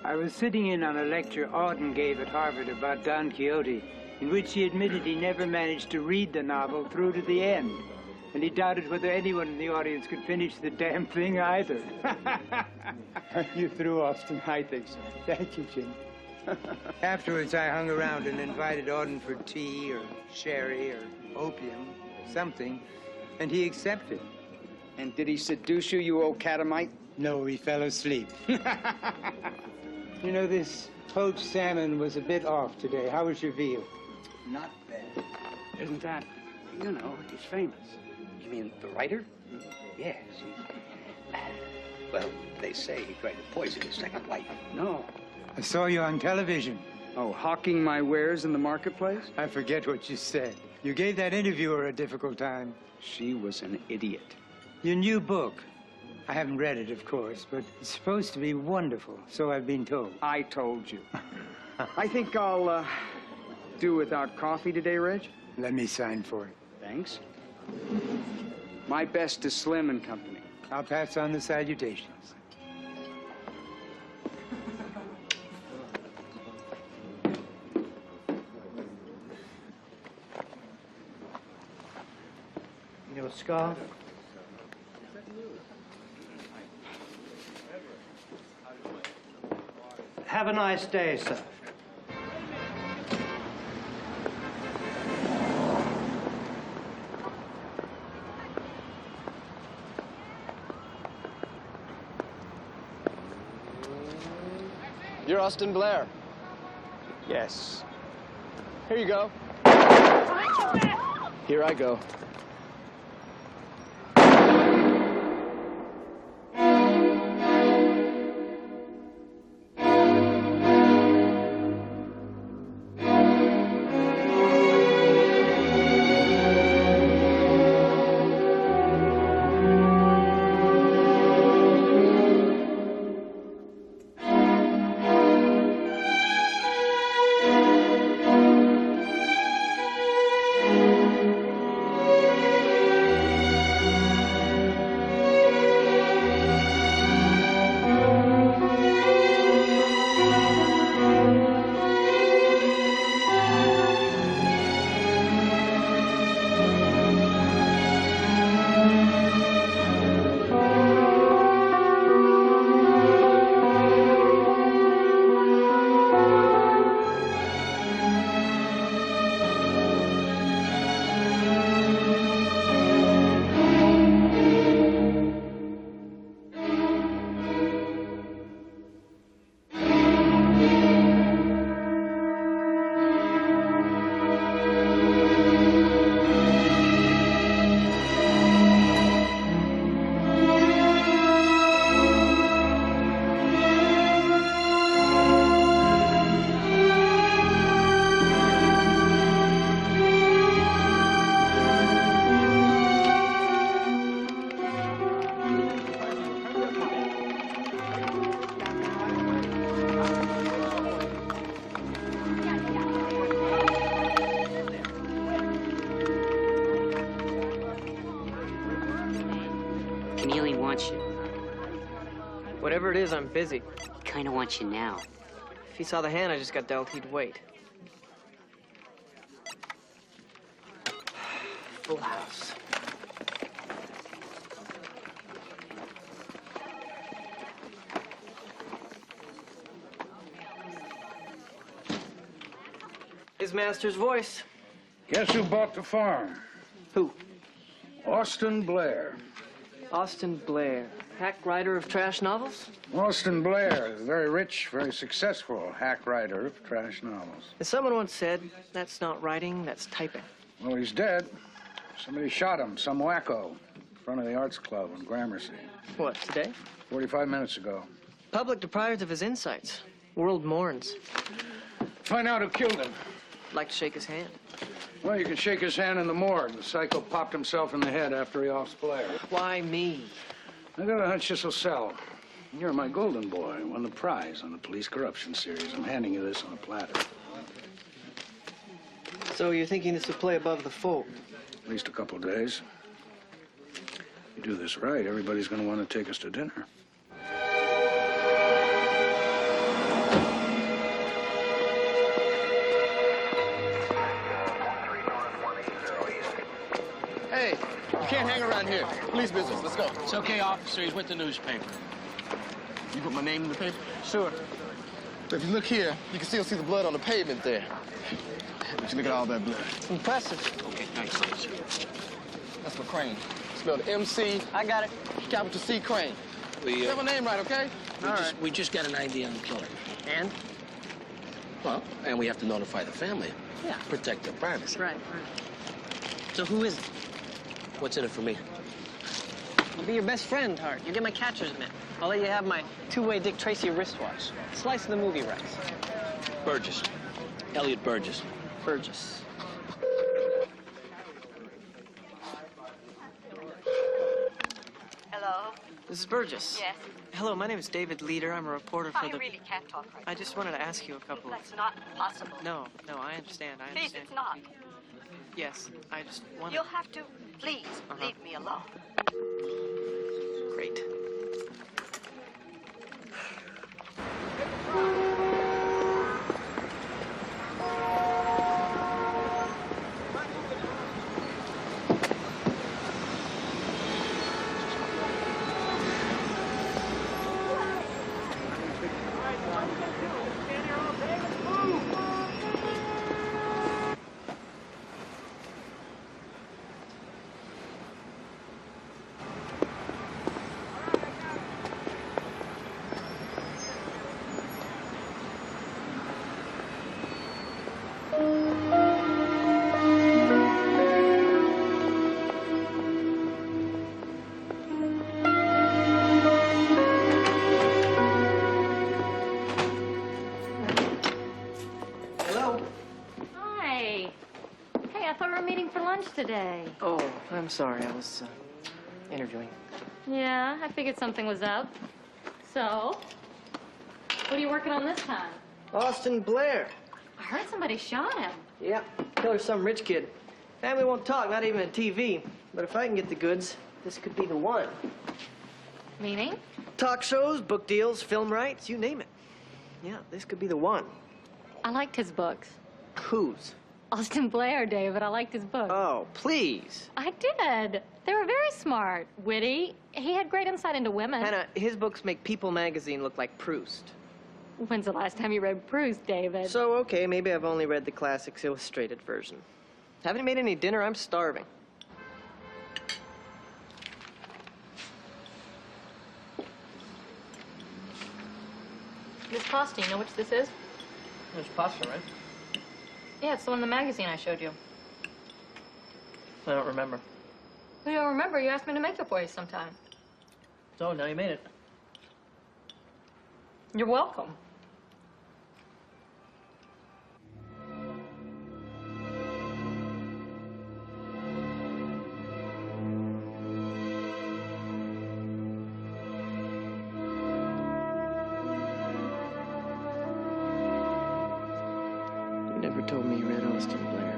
I was sitting in on a lecture Auden gave at Harvard about Don Quixote, in which he admitted he never managed to read the novel through to the end. And he doubted whether anyone in the audience could finish the damn thing either. You threw, Austin. I think so. Thank you, Jim. Afterwards, I hung around and invited Auden for tea or sherry or opium or something, and he accepted. And did he seduce you, you old catamite? No, he fell asleep. You know, this poached salmon was a bit off today. How was your veal? Not bad. Isn't that, you know, he's famous. You mean the writer? Yes. Well, they say he tried to poison his second wife. No. I saw you on television. Oh, hawking my wares in the marketplace? I forget what you said. You gave that interviewer a difficult time. She was an idiot. Your new book. I haven't read it, of course, but it's supposed to be wonderful, so I've been told. I told you. I think I'll do without coffee today, Reg. Let me sign for it. Thanks. My best to Slim and Company. I'll pass on the salutations. Your scarf. Have a nice day, sir. You're Austin Blair. Yes. Here you go. Here I go. Keneally wants you. Whatever it is, I'm busy. He kind of wants you now. If he saw the hand I just got dealt, he'd wait. Full house. His master's voice. Guess who bought the farm? Who? Austin Blair. Austin Blair, hack writer of trash novels? Austin Blair is a very rich, very successful hack writer of trash novels. As someone once said, that's not writing, that's typing. Well, he's dead. Somebody shot him, some wacko, in front of the Arts Club in Gramercy. What, today? 45 minutes ago. Public deprived of his insights. World mourns. Find out who killed him. Like to shake his hand. Well, you can shake his hand in the morgue. The psycho popped himself in the head after he offed Blair. Why me? I got a hunch this'll sell. You're my golden boy. Won the prize on the police corruption series. I'm handing you this on a platter. So you're thinking this will play above the fold? At least a couple days. You do this right, everybody's going to want to take us to dinner. hang around here. Police business. Let's go. It's okay, officer. He's with the newspaper. You put my name in the paper? Sure. If you look here, you can still see the blood on the pavement there. But you look at all that blood. Impressive. Okay, thanks, officer. That's McCrane. Spelled M-C, I got it. capital C, Crane. Get my name right, okay? We just got an ID on the killer. And? Well, and we have to notify the family. Yeah. Protect their privacy. Right. So who is it? What's in it for me? I'll be your best friend, Hart. You get my catcher's mitt. I'll let you have my two-way Dick Tracy wristwatch. Slice of the movie rights. Burgess. Elliot Burgess. Burgess. Hello? This is Burgess. Yes? Hello, my name is David Leader. I'm a reporter for I the... really can't talk right I just wanted to ask you a couple of... That's not possible. No, I understand. I Please, understand. it's not. Yes, I just want You'll have to, please, leave me alone. Great. Hello? Hi. Hey, I thought we were meeting for lunch today. Oh, I'm sorry. I was interviewing. Yeah, I figured something was up. So, what are you working on this time? Austin Blair. I heard somebody shot him. Yeah, killer's some rich kid. Family won't talk, not even on TV. But if I can get the goods, this could be the one. Meaning? Talk shows, book deals, film rights, you name it. Yeah, this could be the one. I liked his books. Whose? Austin Blair, David. I liked his books. Oh, please. I did. They were very smart, witty. He had great insight into women. Hannah, his books make People magazine look like Proust. When's the last time you read Proust, David? So, okay, maybe I've only read the Classics Illustrated version. Haven't you made any dinner? I'm starving. This pasta, you know which this is? There's pasta, right? Yeah, it's the one in the magazine I showed you. I don't remember. You don't remember? You asked me to make it for you sometime. So, now you made it. You're welcome. You never told me you read Austin Blair.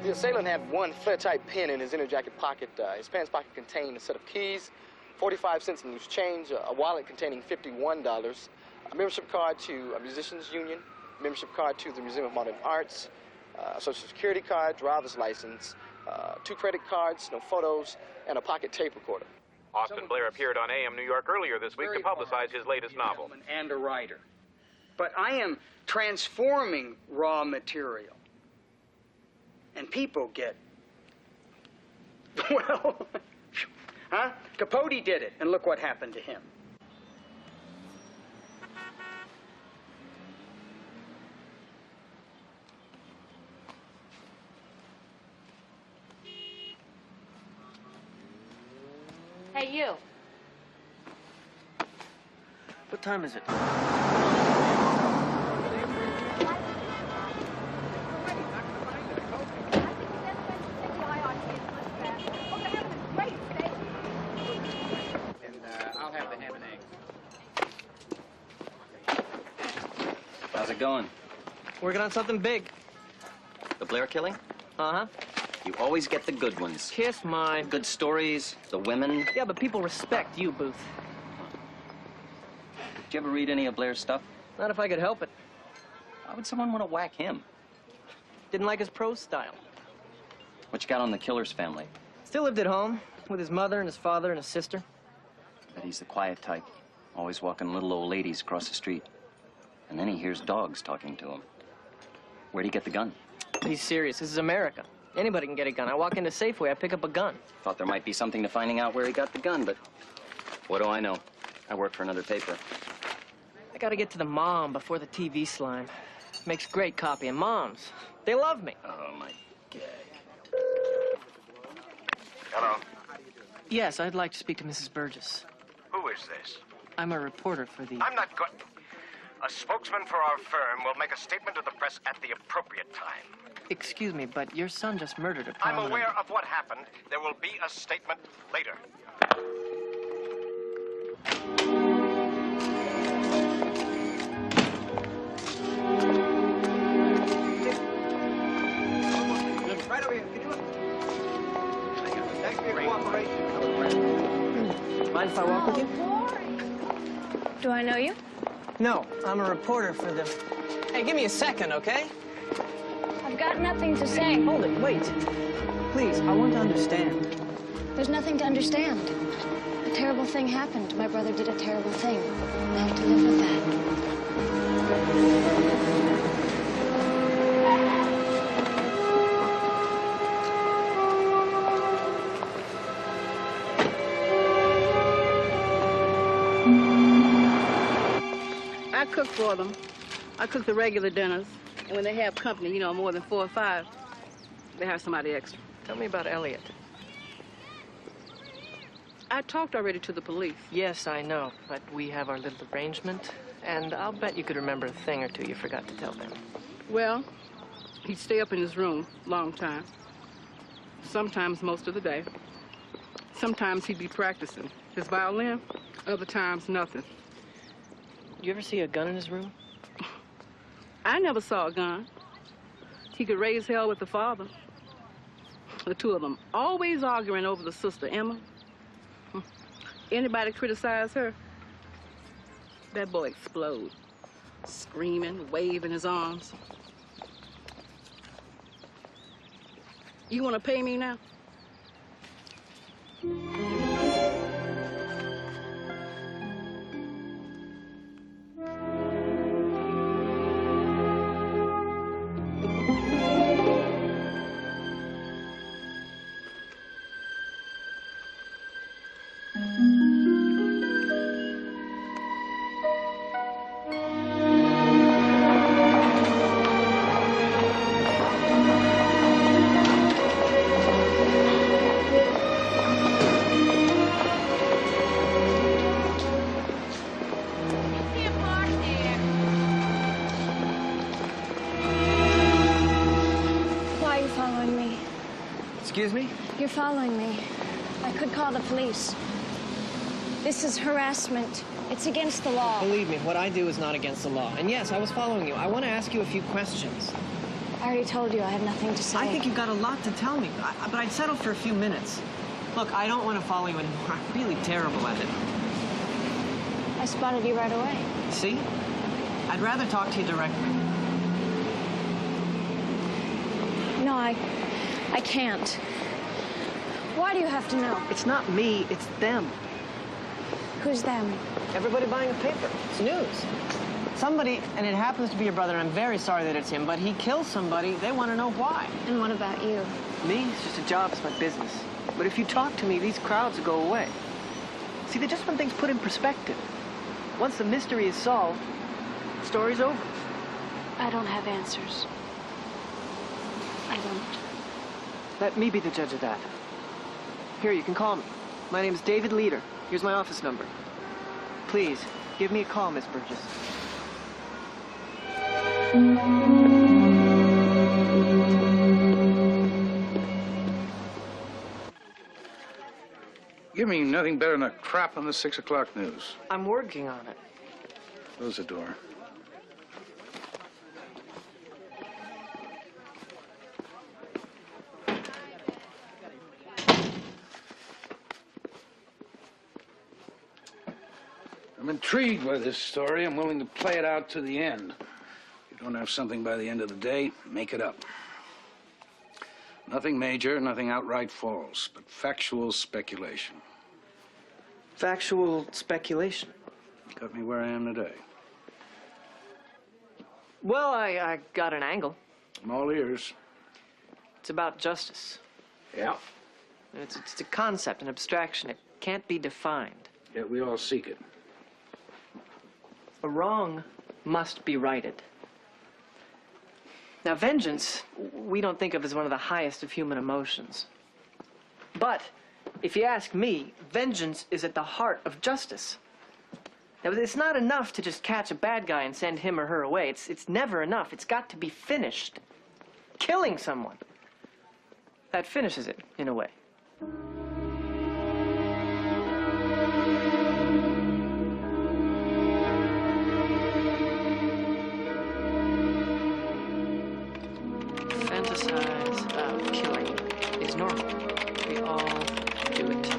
The assailant had one flare-type pen in his inner jacket pocket. His pants pocket contained a set of keys, 45 cents in loose change, a wallet containing $51, a membership card to a musicians union, membership card to the Museum of Modern Arts, a social security card, driver's license, 2 credit cards, no photos, and a pocket tape recorder. Austin Blair appeared on AM New York earlier this week to publicize his latest novel. And a writer. But I am transforming raw material. And people get, well, huh? Capote did it, and look what happened to him. Hey, you. What time is it? And I'll have the ham and eggs. it going? Working on something big. The Blair killing? Uh-huh. You always get the good ones. Kiss my... Good stories, the women. Yeah, but people respect you, Booth. Did you ever read any of Blair's stuff? Not if I could help it. Why would someone want to whack him? Didn't like his prose style. What you got on the killer's family? Still lived at home with his mother and his father and his sister. But he's the quiet type, always walking little old ladies across the street. And then he hears dogs talking to him. Where'd he get the gun? He's serious. This is America. Anybody can get a gun. I walk into Safeway, I pick up a gun. Thought there might be something to finding out where he got the gun, but what do I know? I work for another paper. I gotta get to the mom before the TV slime. Makes great copy, and moms, they love me. Oh, my God. Hello. Yes, I'd like to speak to Mrs. Burgess. Who is this? I'm a reporter for the... I'm not good. A spokesman for our firm will make a statement to the press at the appropriate time. Excuse me, but your son just murdered a I'm prominent... aware of what happened. There will be a statement later. Right over here. Can you look? Thanks for your cooperation. Mind if I walk with you? Do I know you? No, I'm a reporter for the... Hey, give me a second, okay? I've got nothing to say. Hold it, wait. Please, I want to understand. There's nothing to understand. A terrible thing happened. My brother did a terrible thing. I have to live with that. I cook for them. I cook the regular dinners. And when they have company, you know, more than 4 or 5, they have somebody extra. Tell me about Elliot. I talked already to the police. Yes, I know, but we have our little arrangement, and I'll bet you could remember a thing or two you forgot to tell them. Well, he'd stay up in his room long time. Sometimes most of the day. Sometimes he'd be practicing his violin. Other times, nothing. You ever see a gun in his room? I never saw a gun. He could raise hell with the father. The two of them always arguing over the sister, Emma. Anybody criticize her, that boy explode, screaming, waving his arms. You want to pay me now? Excuse me? You're following me. I could call the police. This is harassment. It's against the law. Believe me, what I do is not against the law. And yes, I was following you. I want to ask you a few questions. I already told you I have nothing to say. I think you've got a lot to tell me, but I'd settle for a few minutes. Look, I don't want to follow you anymore. I'm really terrible at it. I spotted you right away. See? I'd rather talk to you directly. No, I can't. Why do you have to know? It's not me, it's them. Who's them? Everybody buying a paper. It's news. Somebody, and it happens to be your brother, and I'm very sorry that it's him, but he kills somebody, they want to know why. And what about you? Me? It's just a job, it's my business. But if you talk to me, these crowds will go away. See, they just want things put in perspective. Once the mystery is solved, the story's over. I don't have answers. I don't. Let me be the judge of that. Here, you can call me. My name's David Leader. Here's my office number. Please, give me a call, Miss Burgess. Give me nothing better than a crap on the 6 o'clock news. I'm working on it. Close the door. I'm intrigued by this story. I'm willing to play it out to the end. If you don't have something by the end of the day, make it up. Nothing major, nothing outright false, but factual speculation. Factual speculation? Got me where I am today. Well, I got an angle. I'm all ears. It's about justice. Yeah. It's a concept, an abstraction. It can't be defined. Yet we all seek it. A wrong must be righted. Now, vengeance, we don't think of as one of the highest of human emotions. But, if you ask me, vengeance is at the heart of justice. Now, it's not enough to just catch a bad guy and send him or her away. It's never enough. It's got to be finished. Killing someone. That finishes it, in a way. Fantasize about killing is normal. We all do it.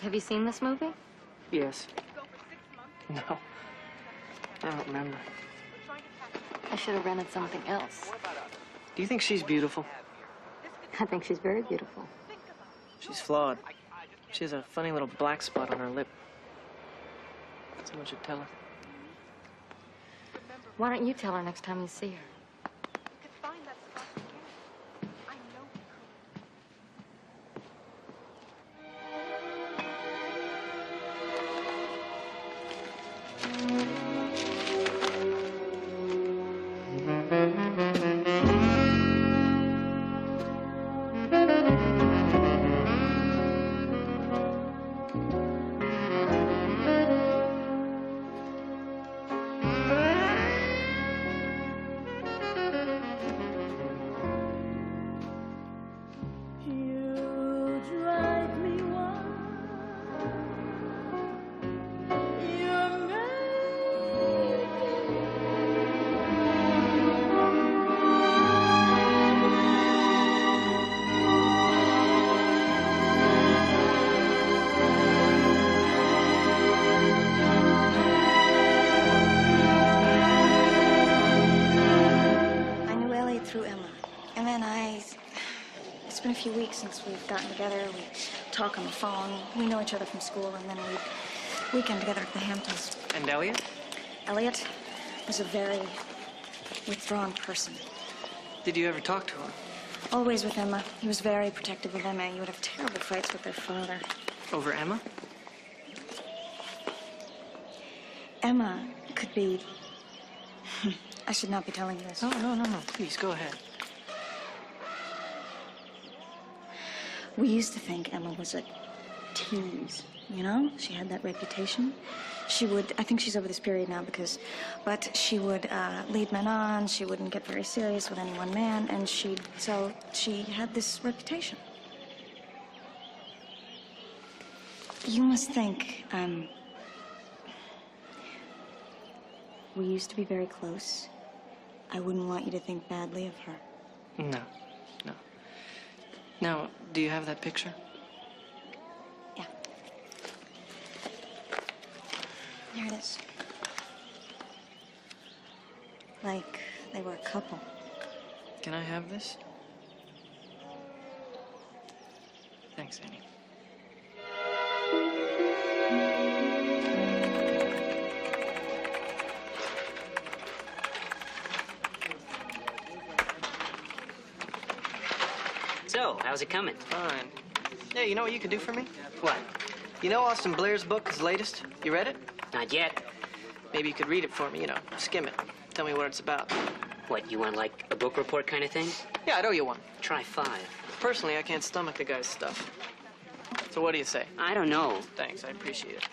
Have you seen this movie? Yes. No. I don't remember. I should have rented something else. Do you think she's beautiful? I think she's very beautiful. She's flawed. She has a funny little black spot on her lip. Someone should tell her. Why don't you tell her next time you see her? Few weeks since we've gotten together. We talk on the phone. We know each other from school, and then we weekend together at the Hamptons. And Elliot? Elliot was a very withdrawn person. Did you ever talk to him? Always with Emma. He was very protective of Emma. He would have terrible fights with their father. Over Emma? Emma could be... I should not be telling you this. Oh, no. Please, go ahead. We used to think Emma was a tease, you know? She had that reputation. She would, I think she's over this period now but she would lead men on, she wouldn't get very serious with any one man, and so she had this reputation. You must think, we used to be very close. I wouldn't want you to think badly of her. No. Now, do you have that picture? Yeah. Here it is. Like they were a couple. Can I have this? Thanks, Annie. So, how's it coming? Fine. Hey, you know what you could do for me? What? You know Austin Blair's book, his latest? You read it? Not yet. Maybe you could read it for me, skim it. Tell me what it's about. What, you want like a book report kind of thing? Yeah, I'd owe you one. Try 5. Personally, I can't stomach the guy's stuff. So what do you say? I don't know. Thanks, I appreciate it.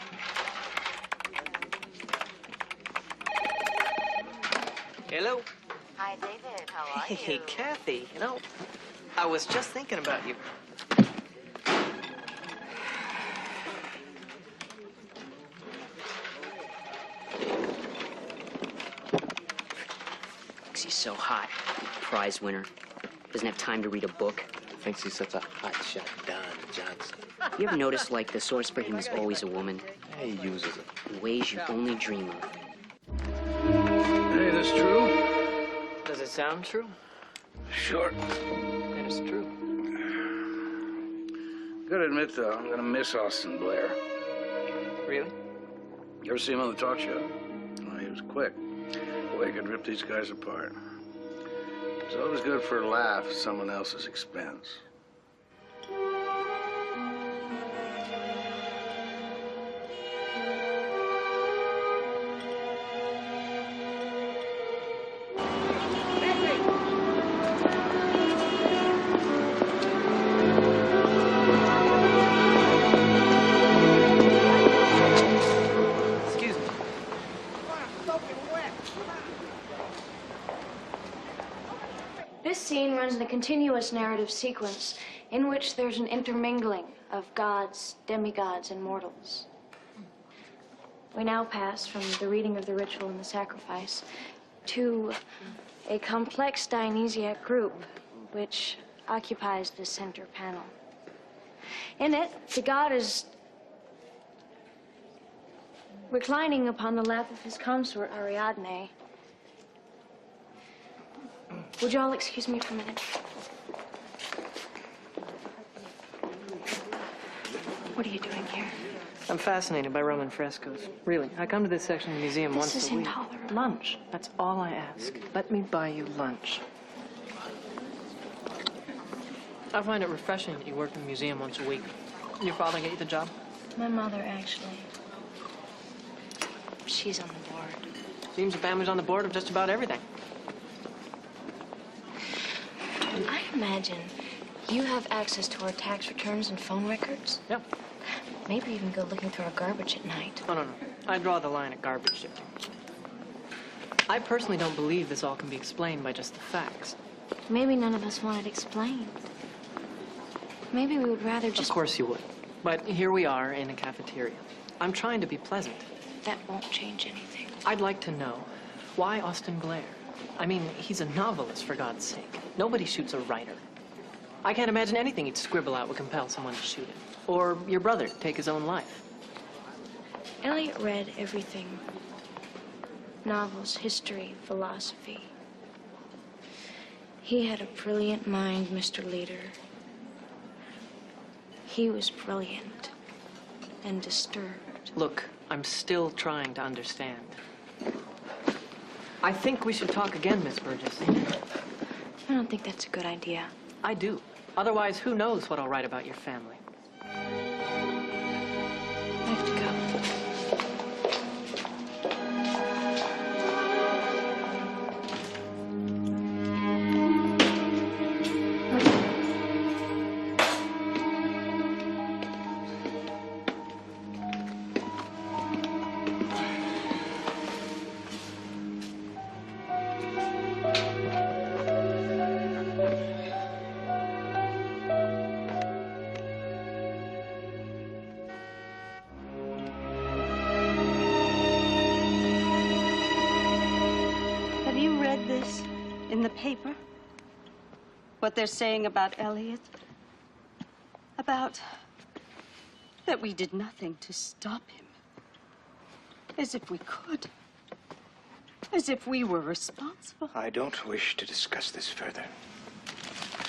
Hello? Hi, David. How are you? Hey, Kathy. You know, I was just thinking about you. Thinks he's so hot. Prize winner. Doesn't have time to read a book. Thinks he's such a hotshot Don Johnson. You ever notice, like, the source for him is always a woman? He uses it. In ways you only dream of. Hey, this true? Does it sound true? Sure. And it's true. Gotta admit, though, I'm gonna miss Austin Blair. Really? You ever see him on the talk show? Well, he was quick. Boy, he could rip these guys apart. It's always good for a laugh at someone else's expense. Excuse me. This scene runs in a continuous narrative sequence in which there's an intermingling of gods, demigods, and mortals. We now pass from the reading of the ritual and the sacrifice to a complex Dionysiac group which occupies the center panel. In it, the god is reclining upon the lap of his consort, Ariadne. Would you all excuse me for a minute? What are you doing here? I'm fascinated by Roman frescoes. Really, I come to this section of the museum This once is a week. intolerable. Lunch. That's all I ask. Let me buy you lunch. I find it refreshing that you work in the museum once a week. Your father get you the job? My mother, actually. She's on the board. Seems the family's on the board of just about everything. I imagine you have access to our tax returns and phone records. Yep. Maybe even go looking through our garbage at night. Oh, no. I draw the line at garbage shifting. I personally don't believe this all can be explained by just the facts. Maybe none of us want it explained. Maybe we would rather just... Of course you would. But here we are in a cafeteria. I'm trying to be pleasant. That won't change anything. I'd like to know, why Austin Blair? I mean, he's a novelist, for God's sake. Nobody shoots a writer. I can't imagine anything he'd scribble out would compel someone to shoot him. Or your brother take his own life. Elliot read everything. Novels, history, philosophy. He had a brilliant mind, Mr. Leader. He was brilliant and disturbed. Look, I'm still trying to understand. I think we should talk again, Miss Burgess. I don't think that's a good idea. I do. Otherwise, who knows what I'll write about your family. I have to go. Have you read this in the paper? What they're saying about Elliot? About that we did nothing to stop him. As if we could. As if we were responsible. I don't wish to discuss this further.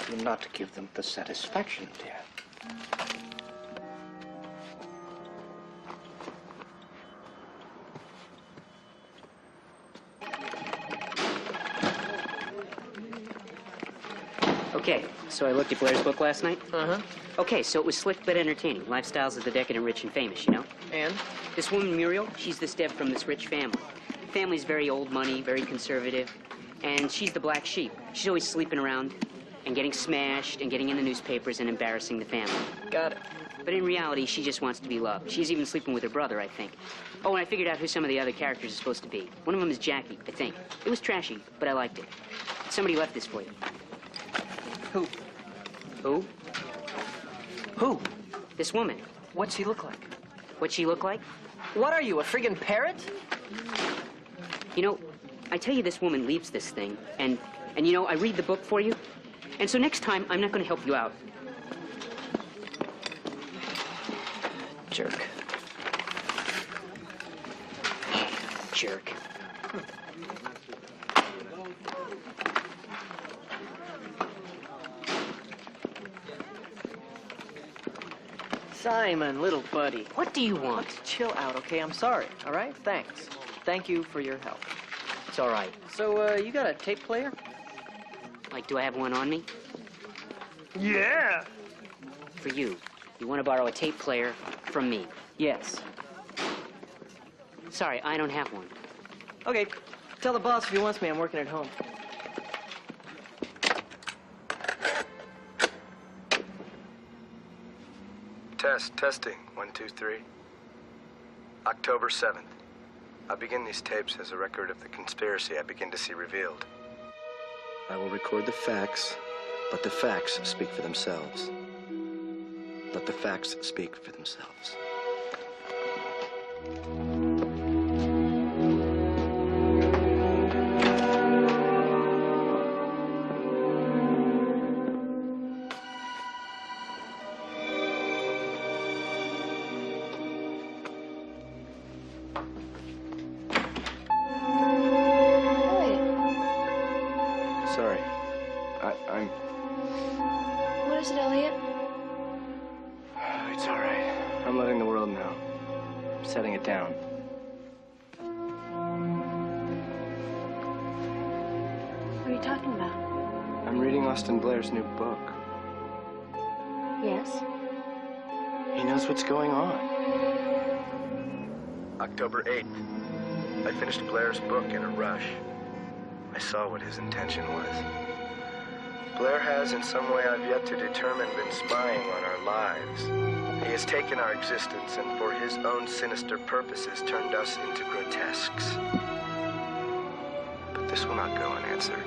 Do not give them the satisfaction, dear. Okay, so I looked at Blair's book last night. Uh-huh. Okay, so it was slick but entertaining. Lifestyles of the decadent, rich, and famous, you know? And? This woman, Muriel, she's this Deb from this rich family. Family's very old money, very conservative, and she's the black sheep. She's always sleeping around and getting smashed and getting in the newspapers and embarrassing the family. Got it. But in reality, she just wants to be loved. She's even sleeping with her brother, I think. Oh, and I figured out who some of the other characters are supposed to be. One of them is Jackie, I think. It was trashy, but I liked it. Somebody left this for you. Who? Who? Who? This woman. What's she look like? What's she look like? What are you, a friggin' parrot? You know, I tell you this woman leaves this thing, and you know, I read the book for you. And so next time, I'm not going to help you out. Jerk. Jerk. Simon, little buddy. What do you want? Let's chill out, okay? I'm sorry, all right? Thanks. Thank you for your help. It's all right. So, you got a tape player? Like, do I have one on me? Yeah! For you. You want to borrow a tape player from me? Yes. Sorry, I don't have one. Okay, tell the boss if he wants me. I'm working at home. Testing. 1, 2, 3. October 7th. I begin these tapes as a record of the conspiracy I begin to see revealed. I will record the facts, but the facts speak for themselves. Let the facts speak for themselves. Sorry. I'm... What is it, Elliot? It's all right. I'm letting the world know. I'm setting it down. What are you talking about? I'm reading Austin Blair's new book. Yes? He knows what's going on. October 8th. I finished Blair's book in a rush. I saw what his intention was. Blair has, in some way I've yet to determine, been spying on our lives. He has taken our existence and for his own sinister purposes turned us into grotesques. But this will not go unanswered.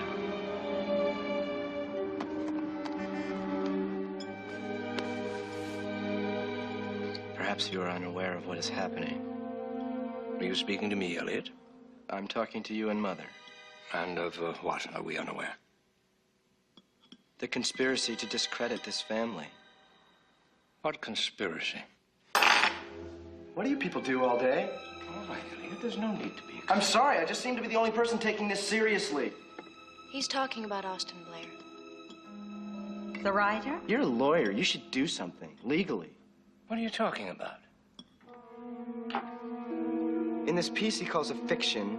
Perhaps you are unaware of what is happening. Are you speaking to me, Elliot? I'm talking to you and Mother. And of what are we unaware? The conspiracy to discredit this family. What conspiracy? What do you people do all day? All right, Elliot, there's no need to be... I'm sorry, I just seem to be the only person taking this seriously. He's talking about Austin Blair. The writer? You're a lawyer. You should do something, legally. What are you talking about? In this piece he calls a fiction,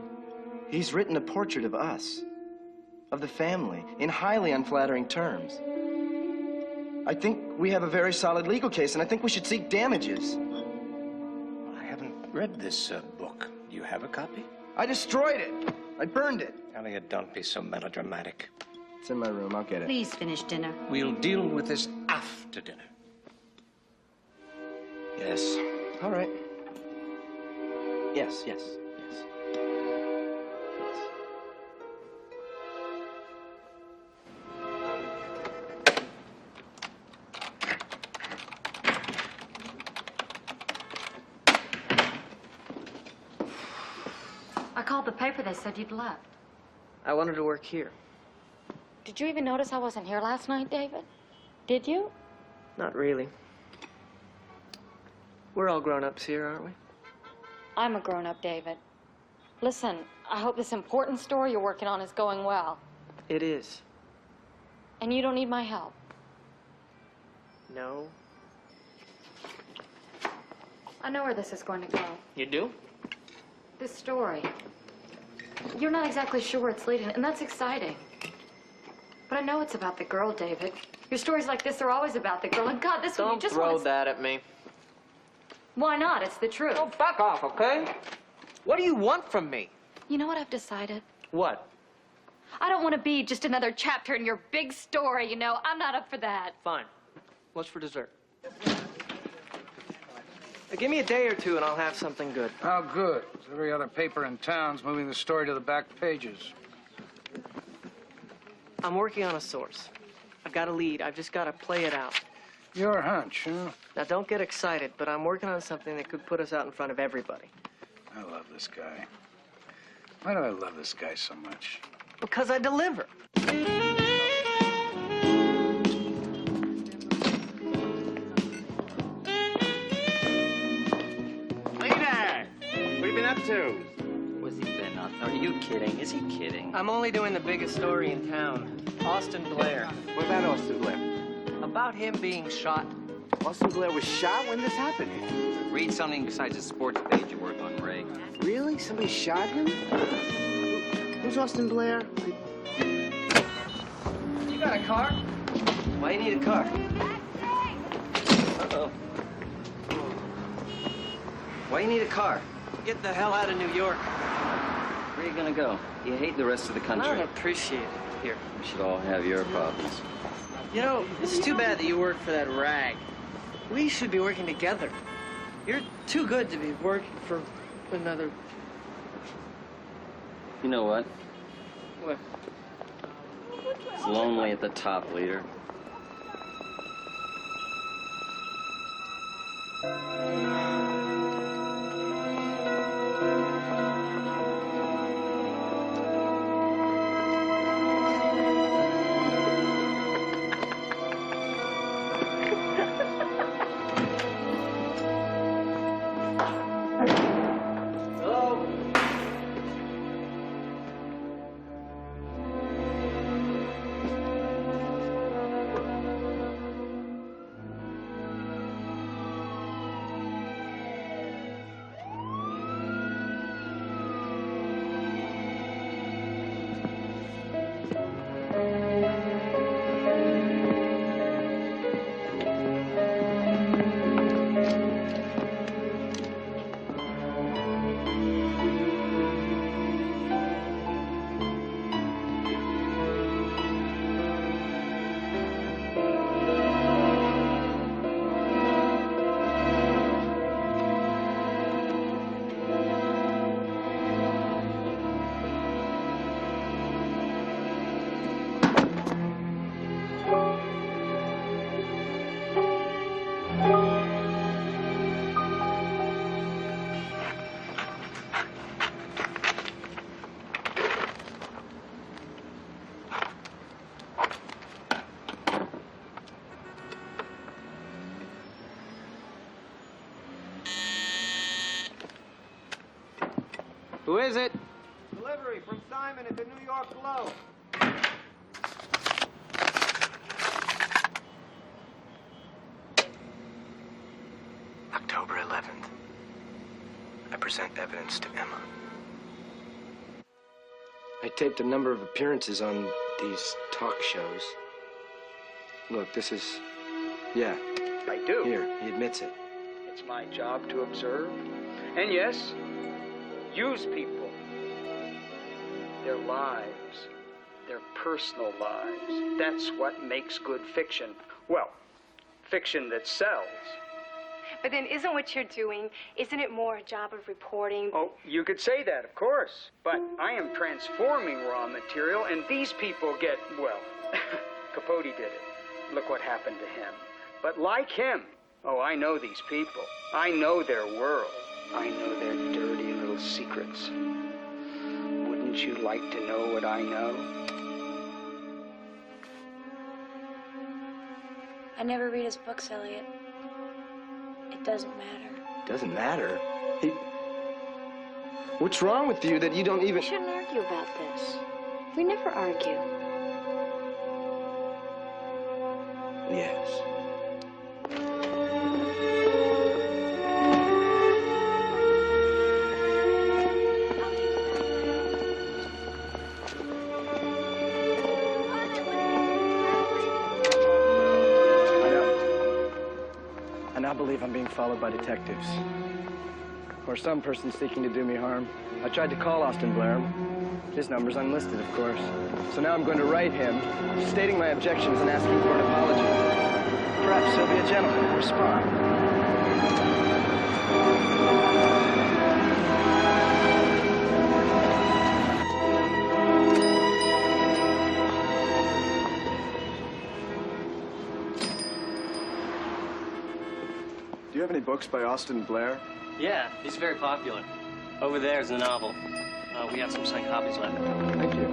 he's written a portrait of us, of the family, in highly unflattering terms. I think we have a very solid legal case, and I think we should seek damages. I haven't read this book. Do you have a copy? I destroyed it. I burned it. Elliot, don't be so melodramatic. It's in my room. I'll get it. Please finish dinner. We'll deal with this after dinner. Yes. All right. Yes, yes, yes. I called the paper. They said you'd left. I wanted to work here. Did you even notice I wasn't here last night, David? Did you? Not really. We're all grown-ups here, aren't we? I'm a grown-up, David. Listen, I hope this important story you're working on is going well. It is. And you don't need my help. No. I know where this is going to go. You do? This story. You're not exactly sure where it's leading, and that's exciting. But I know it's about the girl, David. Your stories like this are always about the girl, and God, this one you Don't just throw want that at me. Why not? It's the truth. Oh, back off, okay? What do you want from me? You know what I've decided? What? I don't want to be just another chapter in your big story, you know. I'm not up for that. Fine. What's for dessert? Give me a day or two and I'll have something good. How good? Every other paper in town's moving the story to the back pages. I'm working on a source. I've got a lead. I've just got to play it out. Your hunch, huh? Now, don't get excited, but I'm working on something that could put us out in front of everybody. I love this guy. Why do I love this guy so much? Because I deliver. Leader! What have you been up to? What's he been up to? Are you kidding? Is he kidding? I'm only doing the biggest story in town. Austin Blair. What about Austin Blair? About him being shot. Austin Blair was shot? When did this happen? Read something besides the sports page you work on, Ray. Really? Somebody shot him? Who's Austin Blair? You got a car? Why do you need a car? Uh-oh. Why do you need a car? Get the hell out of New York. Where are you gonna go? You hate the rest of the country. I don't appreciate it here. We should all have your problems. You know, it's too bad that you work for that rag. We should be working together. You're too good to be working for another... You know what? What? It's lonely at the top, leader. Who is it? Delivery from Simon at the New York Globe. October 11th. I present evidence to Emma. I taped a number of appearances on these talk shows. Look, this is... Yeah. I do. Here, he admits it. It's my job to observe. And yes, use people. Their lives. Their personal lives. That's what makes good fiction. Well, fiction that sells. But then isn't what you're doing, isn't it more a job of reporting? Oh, you could say that, of course. But I am transforming raw material, and these people get, well, Capote did it. Look what happened to him. But like him, oh, I know these people. I know their world. I know their dirty little secrets. Wouldn't you like to know what I know? I never read his books, Elliot. It doesn't matter. Doesn't matter. What's wrong with you that you don't even... We shouldn't argue about this. We never argue. Yes. I now believe I'm being followed by detectives. Or some person seeking to do me harm. I tried to call Austin Blair. His number's unlisted, of course. So now I'm going to write him, stating my objections and asking for an apology. Perhaps he'll be a gentleman and respond. books by Austin Blair? Yeah, he's very popular. Over there's the novel. We have some signed copies left. Thank you.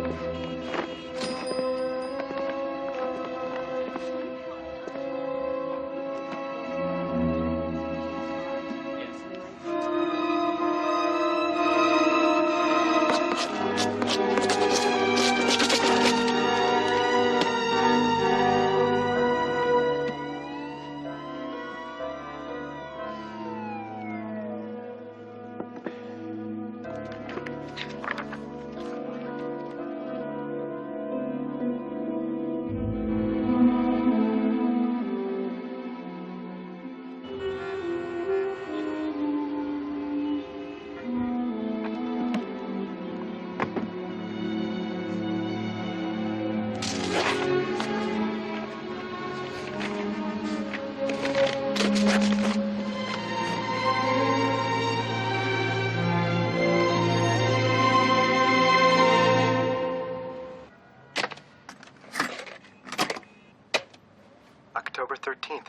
October 13th.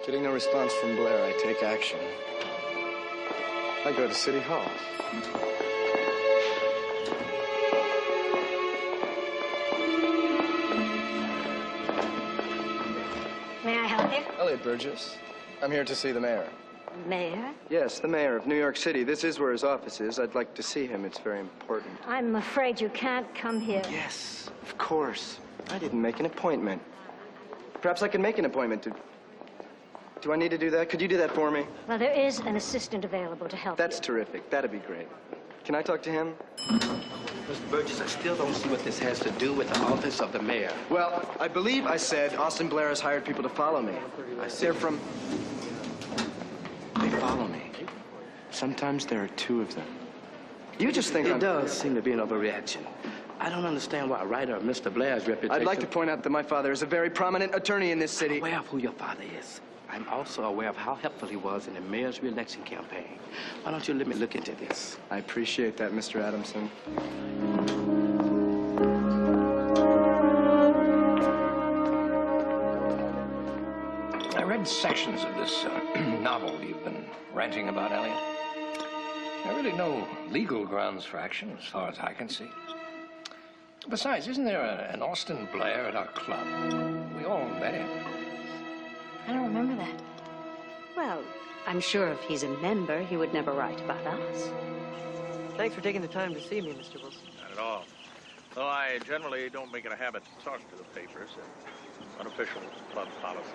Getting no response from Blair, I take action. I go to City Hall. May I help you? Elliot Burgess. I'm here to see the mayor. Mayor? Yes, the mayor of New York City. This is where his office is. I'd like to see him. It's very important. I'm afraid you can't come here. Yes, of course. I didn't make an appointment. Perhaps I can make an appointment. Do I need to do that? Could you do that for me? Well, there is an assistant available to help That's terrific. That'd be great. Can I talk to him? Mr. Burgess, I still don't see what this has to do with the office of the mayor. Well, I believe I said Austin Blair has hired people to follow me. They're from... They follow me. Sometimes there are two of them. You just think It I'm... does seem to be an overreaction. I don't understand why a writer of Mr. Blair's reputation... I'd like to point out that my father is a very prominent attorney in this city. I'm aware of who your father is. I'm also aware of how helpful he was in the mayor's re-election campaign. Why don't you let me look into this? I appreciate that, Mr. Adamson. I read sections of this novel you've been ranting about, Elliot. There are really no legal grounds for action, as far as I can see. Besides, isn't there an Austin Blair at our club? We all met him. I don't remember that. Well, I'm sure if he's a member, he would never write about us. Thanks for taking the time to see me, Mr. Wilson. Not at all. Though I generally don't make it a habit to talk to the papers. It's unofficial club policy.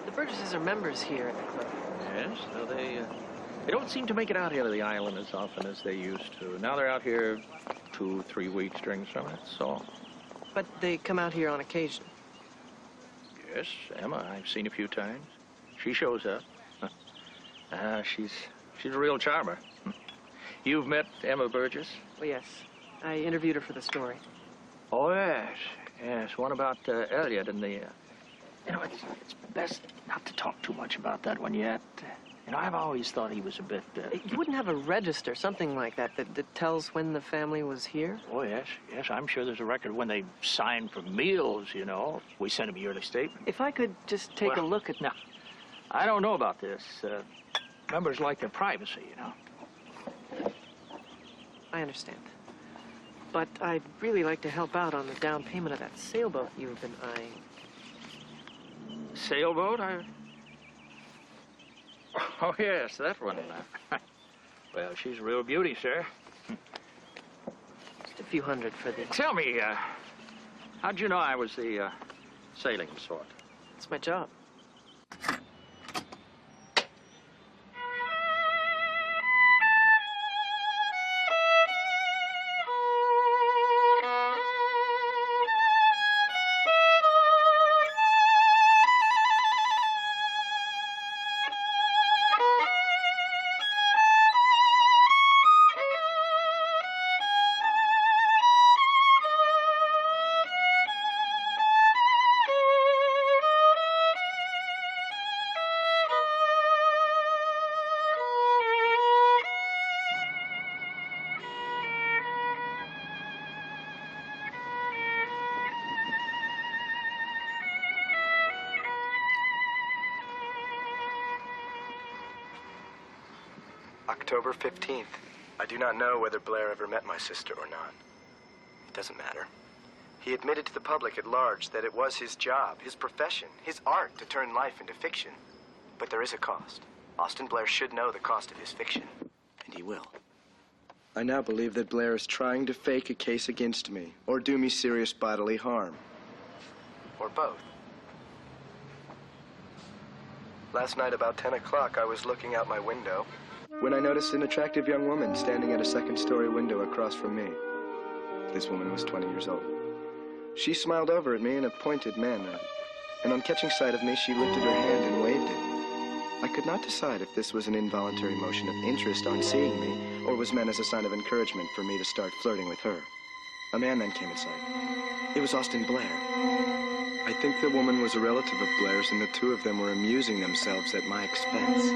The Burgesses are members here at the club. Yes, though they don't seem to make it out here to the island as often as they used to. Now they're out here 2-3 weeks during the summer, that's all. But they come out here on occasion. Yes, Emma, I've seen a few times. She shows up. She's a real charmer. You've met Emma Burgess? Oh, yes. I interviewed her for the story. Oh, yes. Yes, one about Elliot and the... You know, it's best not to talk too much about that one yet. You know, I've always thought he was a bit... You wouldn't have a register, something like that, that tells when the family was here? Oh, yes. Yes, I'm sure there's a record when they signed for meals, you know. We sent them a yearly statement. If I could just take a look at... Now, I don't know about this. Members like their privacy, you know. I understand. But I'd really like to help out on the down payment of that sailboat you've been eyeing. Sailboat? Oh, yes, that one. Well, she's a real beauty, sir. Just a few hundred for the... Tell me, how'd you know I was the sailing sort? It's my job. October 15th. I do not know whether Blair ever met my sister or not. It doesn't matter. He admitted to the public at large that it was his job, his profession, his art to turn life into fiction. But there is a cost. Austin Blair should know the cost of his fiction, and he will. I now believe that Blair is trying to fake a case against me, or do me serious bodily harm. Or both. Last night about 10 o'clock, I was looking out my window when I noticed an attractive young woman standing at a second-story window across from me. This woman was 20 years old. She smiled over at me in a pointed manner, and on catching sight of me, she lifted her hand and waved it. I could not decide if this was an involuntary motion of interest on seeing me, or was meant as a sign of encouragement for me to start flirting with her. A man then came in sight. It was Austin Blair. I think the woman was a relative of Blair's, and the two of them were amusing themselves at my expense.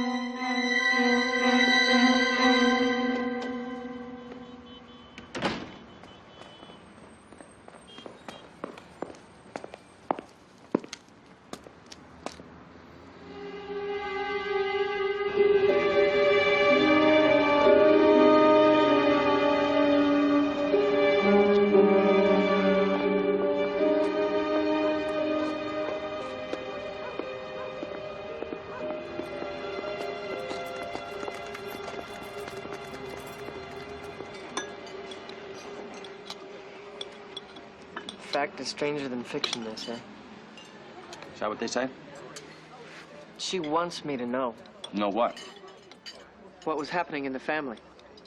Fact is stranger than fiction, they say. Is that what they say? She wants me to know Know what? what was happening in the family.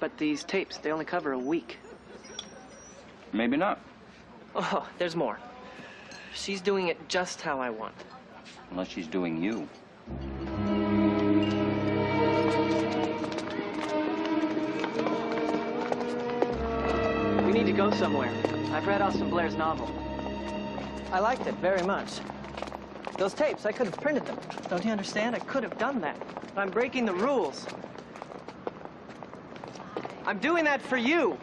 But these tapes, they only cover a week. Maybe not. Oh, there's more. She's doing it just how I want. Unless she's doing you. We need to go somewhere. I've read Austin Blair's novel. I liked it very much. Those tapes, I could have printed them. Don't you understand? I could have done that. I'm breaking the rules. I'm doing that for you.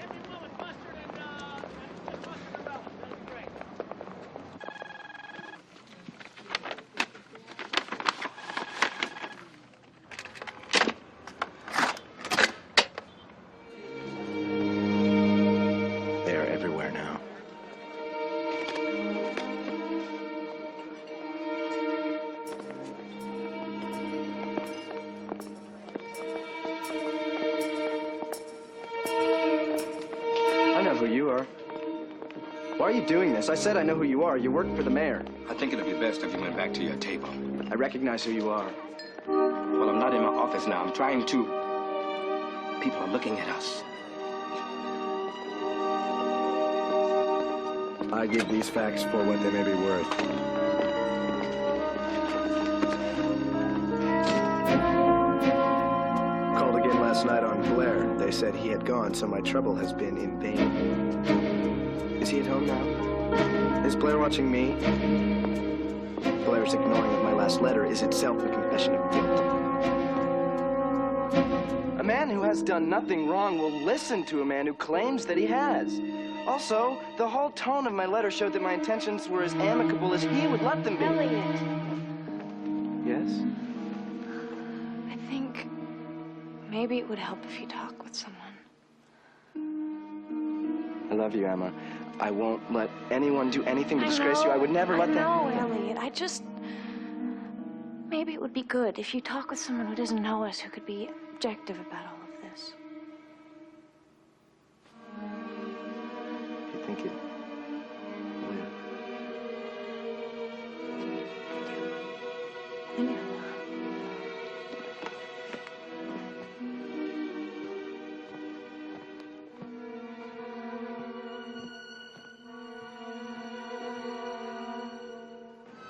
They are everywhere now. I know who you are. Why are you doing this? I said I know who you are. You work for the mayor. I think it'd be best if you went back to your table. I recognize who you are. Well, I'm not in my office now. I'm trying to... People are looking at us. I give these facts for what they may be worth. Called again last night on Blair. They said he had gone, so my trouble has been in vain. Is he at home now? Is Blair watching me? Blair's ignoring of my last letter is itself a confession of guilt. A man who has done nothing wrong will listen to a man who claims that he has. Also, the whole tone of my letter showed that my intentions were as amicable as he would let them be. Elliot. Yes? I think maybe it would help if you talk with someone. I love you, Emma. I won't let anyone do anything to disgrace you. I would never let them. No, Elliot. I just... Maybe it would be good if you talk with someone who doesn't know us, who could be objective about all of this. You think it would?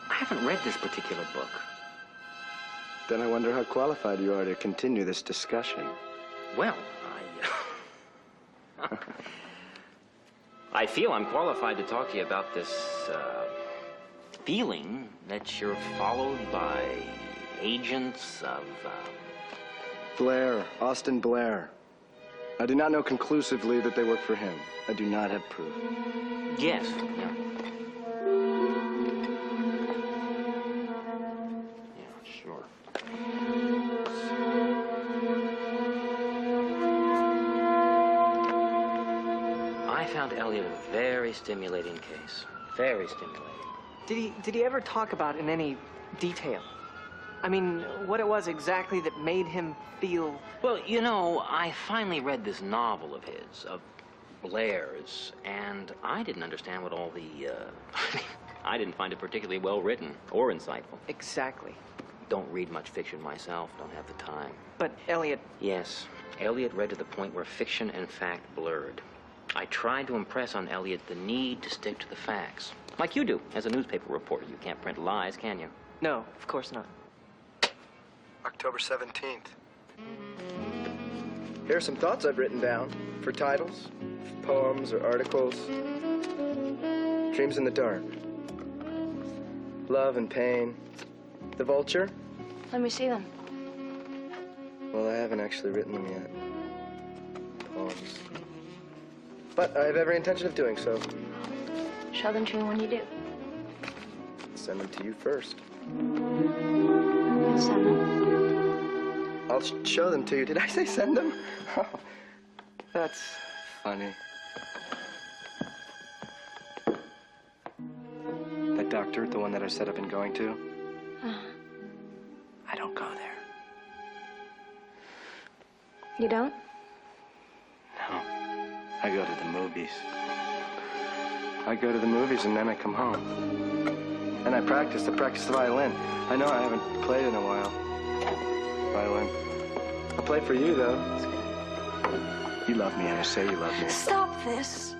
I haven't read this particular book. Then I wonder how qualified you are to continue this discussion. Well, I feel I'm qualified to talk to you about this feeling that you're followed by agents of... Blair, Austin Blair. I do not know conclusively that they work for him. I do not have proof. Yes, yeah. Yeah, sure. I found Elliot a very stimulating case. Very stimulating. Did he ever talk about in any detail? I mean, what it was exactly that made him feel... Well, you know, I finally read this novel of his, of Blair's, and I didn't understand what all the, I didn't find it particularly well written or insightful. Exactly. Don't read much fiction myself, don't have the time. But Elliot... Yes, Elliot read to the point where fiction and fact blurred. I tried to impress on Elliot the need to stick to the facts. Like you do, as a newspaper reporter. You can't print lies, can you? No, of course not. October 17th. Here are some thoughts I've written down for titles, poems or articles. Dreams in the Dark. Love and Pain. The Vulture. Let me see them. Well, I haven't actually written them yet. Poems. But I have every intention of doing so. Show them to me when you do. Send them to you first. Send them. I'll show them to you. Did I say send them? Oh, that's funny. That doctor, the one that I said I've been going to, I don't go there. You don't? No. I go to the movies. I go to the movies and then I come home. And I practice the violin. I know I haven't played in a while. Violin. I'll play for you, though. You love me, and I say you love me. Stop this.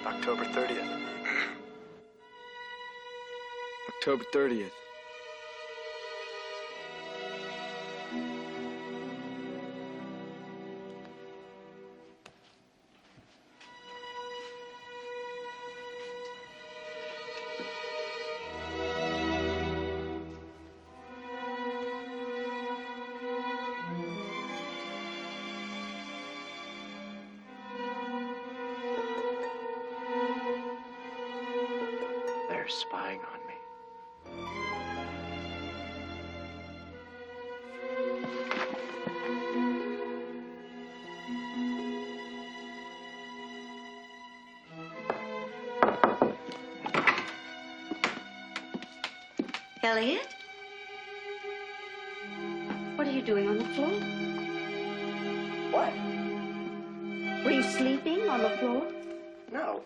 October 30th. October 30th. They're spying on me. Elliot? What are you doing on the floor? What? Were you sleeping on the floor? No.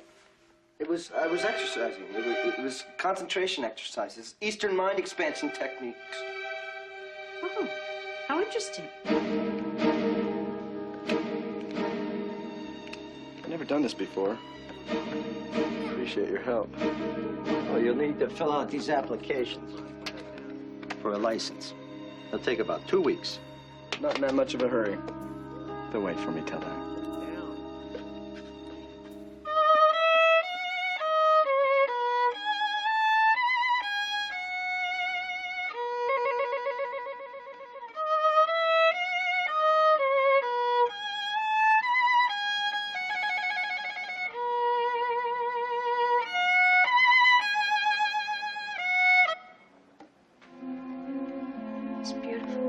I was exercising. It was concentration exercises, Eastern mind expansion techniques. Oh, how interesting. I've never done this before. Appreciate your help. Well, you'll need to fill out these applications for a license. It'll take about 2 weeks. Not in that much of a hurry. They'll wait for me till then. It's beautiful.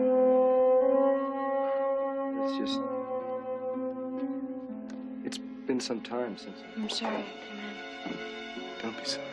It's just... It's been some time since... I'm sorry I came in. Don't be sorry.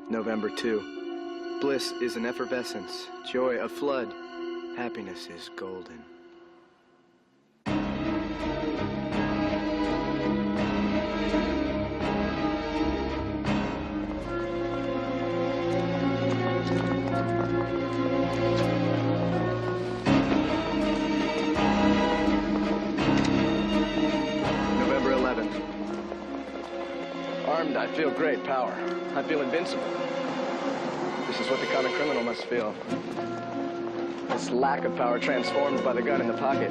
November 2. Bliss is an effervescence, joy a flood, happiness is golden. November 11th. Armed, I feel great power. I feel invincible. This is what the common criminal must feel. This lack of power transformed by the gun in the pocket.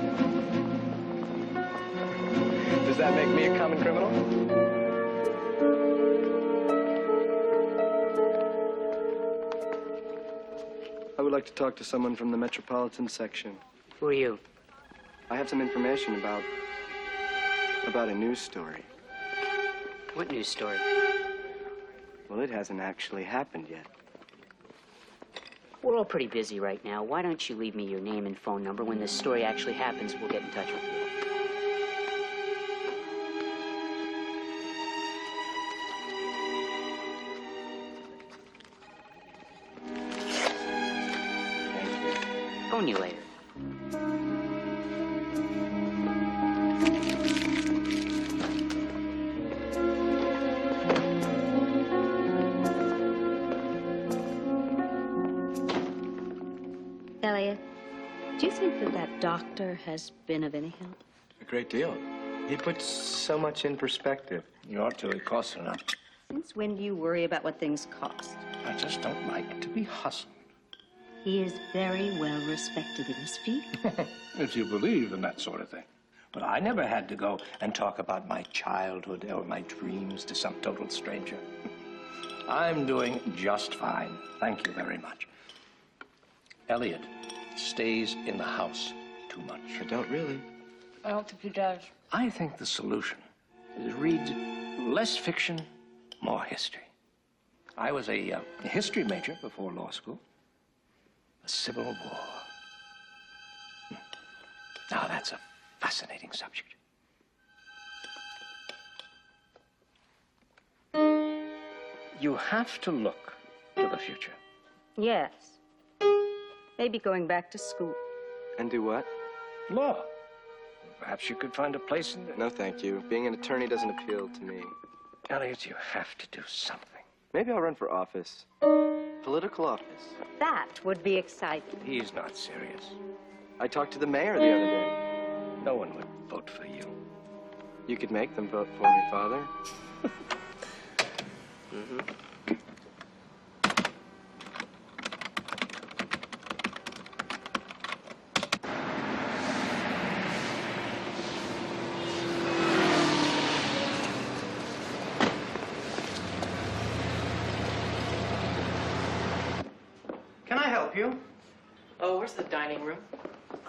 Does that make me a common criminal? I would like to talk to someone from the Metropolitan Section. Who are you? I have some information about a news story. What news story? Well, it hasn't actually happened yet. We're all pretty busy right now. Why don't you leave me your name and phone number? When this story actually happens, we'll get in touch with you. Phone you later. Elliot, do you think that doctor has been of any help? A great deal. He puts so much in perspective. You ought to. It costs enough. Since when do you worry about what things cost? I just don't like to be hustled. He is very well respected in his field. If you believe in that sort of thing. But I never had to go and talk about my childhood or my dreams to some total stranger. I'm doing just fine. Thank you very much. Elliot stays in the house too much. I don't really. I don't think he does. I think the solution is read less fiction, more history. I was a history major before law school. The Civil War. Now that's a fascinating subject. You have to look to the future. Yes. Maybe going back to school. And do what? Law. Perhaps you could find a place in the... No, thank you. Being an attorney doesn't appeal to me. Elliot, you have to do something. Maybe I'll run for office. Political office. That would be exciting. He's not serious. I talked to the mayor the other day. No one would vote for you. You could make them vote for me, Father. Can I help you? Oh, where's the dining room?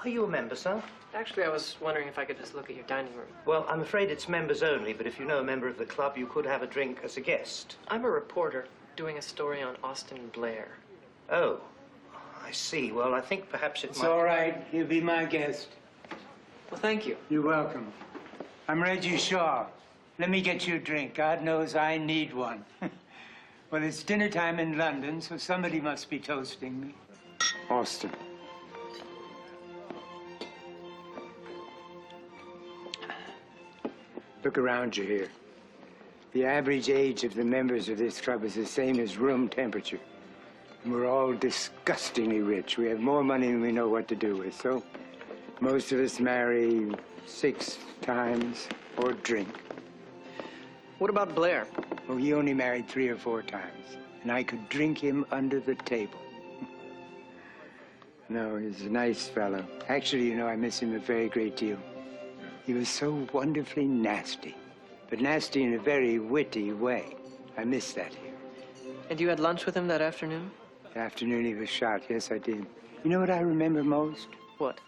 Are you a member, sir? Actually, I was wondering if I could just look at your dining room. Well, I'm afraid it's members only, but if you know a member of the club, you could have a drink as a guest. I'm a reporter doing a story on Austin Blair. Oh, I see. Well, I think perhaps It's all right. He'll be my guest. Well, thank you. You're welcome. I'm Reggie Shaw. Let me get you a drink. God knows I need one. Well, it's dinner time in London, so somebody must be toasting me. Austin. Look around you here. The average age of the members of this club is the same as room temperature. And we're all disgustingly rich. We have more money than we know what to do with. So most of us marry 6 times or drink. What about Blair? Oh, he only married 3 or 4 times. And I could drink him under the table. No, he's a nice fellow. Actually, you know, I miss him a very great deal. He was so wonderfully nasty, but nasty in a very witty way. I miss that here. And you had lunch with him that afternoon? The afternoon he was shot, yes, I did. You know what I remember most? What?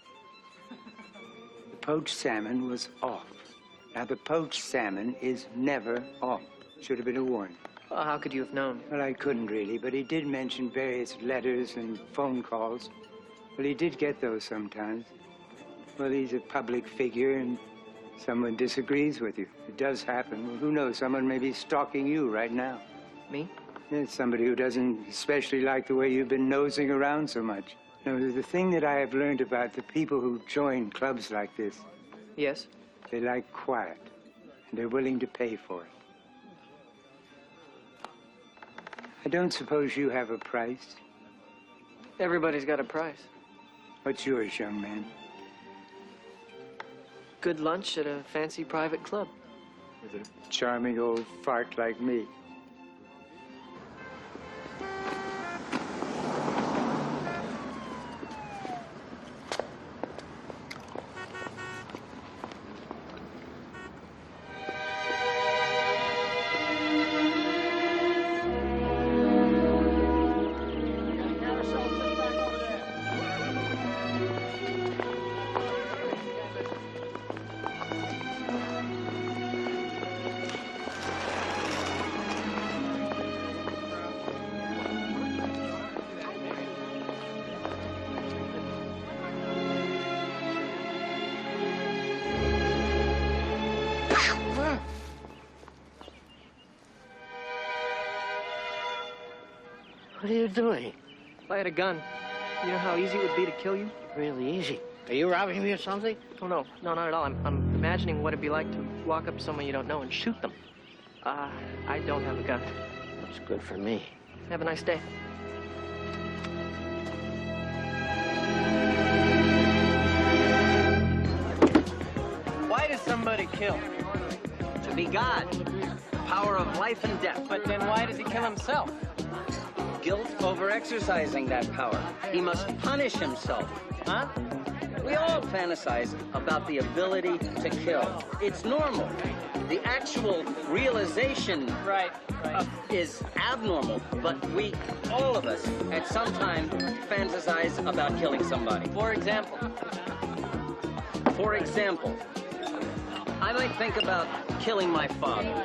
The poached salmon was off. Now, the poached salmon is never off. Should have been a warning. Well, how could you have known? Well, I couldn't really, but he did mention various letters and phone calls. Well, he did get those sometimes. Well, he's a public figure, and someone disagrees with you. It does happen. Well, who knows? Someone may be stalking you right now. Me? It's somebody who doesn't especially like the way you've been nosing around so much. No, the thing that I have learned about the people who join clubs like this, Yes? they like quiet, and they're willing to pay for it. I don't suppose you have a price. Everybody's got a price. What's yours, young man? Good lunch at a fancy private club. With a charming old fart like me. What are you doing? If I had a gun, you know how easy it would be to kill you? Really easy. Are you robbing me or something? Oh, no. No, not at all. I'm imagining what it'd be like to walk up to someone you don't know and shoot them. I don't have a gun. That's good for me. Have a nice day. Why does somebody kill? To be God. Power of life and death. But then why does he kill himself? Guilt over exercising that power. He must punish himself. Huh? We all fantasize about the ability to kill. It's normal. The actual realization is abnormal, but we, all of us, at some time fantasize about killing somebody. For example? For example, I might think about killing my father.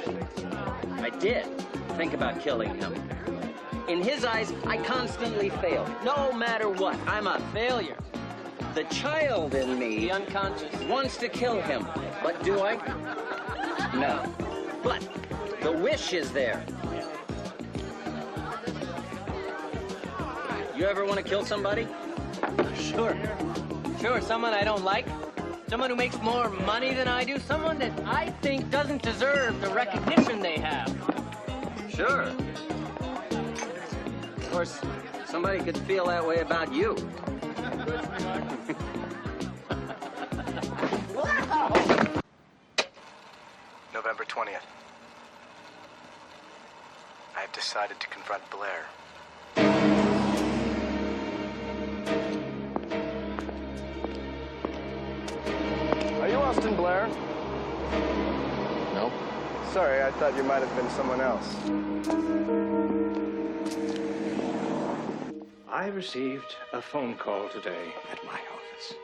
I did think about killing him. In his eyes, I constantly fail. No matter what, I'm a failure. The child in me, the unconscious, wants to kill him. But do I? No. But the wish is there. You ever want to kill somebody? Sure. Sure, someone I don't like. Someone who makes more money than I do. Someone that I think doesn't deserve the recognition they have. Sure. Of course, somebody could feel that way about you. November 20th. I have decided to confront Blair. Are you Austin Blair? No. Sorry, I thought you might have been someone else. I received a phone call today at my office.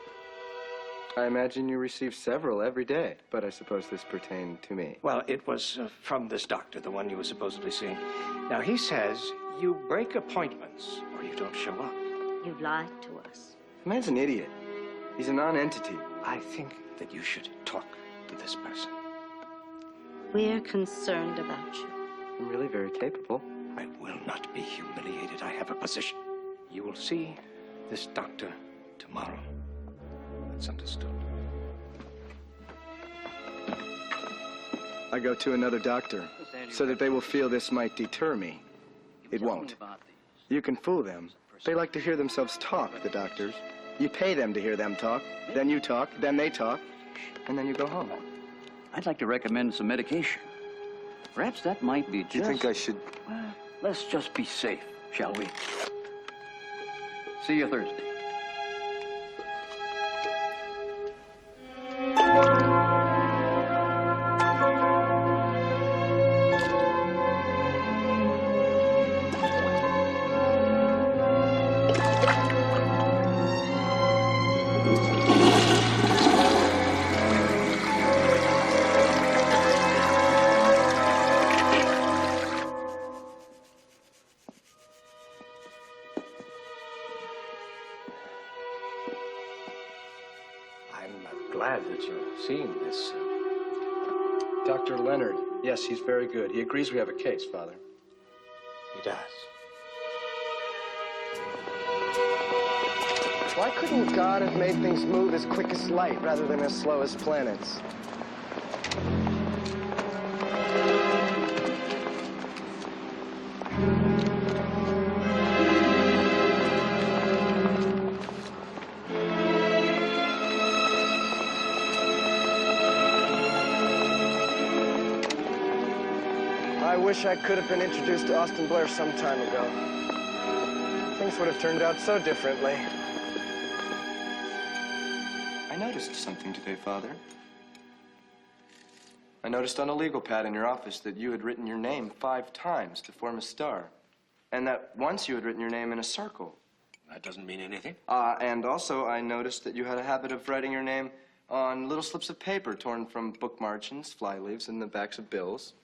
I imagine you receive several every day, but I suppose this pertained to me. Well, it was from this doctor, the one you were supposedly seeing. Now, he says you break appointments or you don't show up. You lied to us. The man's an idiot. He's a non-entity. I think that you should talk to this person. We're concerned about you. I'm really very capable. I will not be humiliated. I have a position. You will see this doctor tomorrow. That's understood. I go to another doctor so that they will feel this might deter me. It won't. You can fool them. They like to hear themselves talk, the doctors. You pay them to hear them talk, then you talk, then they talk, and then you go home. I'd like to recommend some medication. Perhaps that might be just... Do you think I should... Well, let's just be safe, shall we? See you Thursday. Glad that you're seeing this. Dr. Leonard. Yes, he's very good. He agrees we have a case, Father. He does. Why couldn't God have made things move as quick as light rather than as slow as planets? I wish I could have been introduced to Austin Blair some time ago. Things would have turned out so differently. I noticed something today, Father. I noticed on a legal pad in your office that you had written your name 5 times to form a star. And that once you had written your name in a circle. That doesn't mean anything. And also I noticed that you had a habit of writing your name on little slips of paper torn from book margins, fly leaves, and the backs of bills.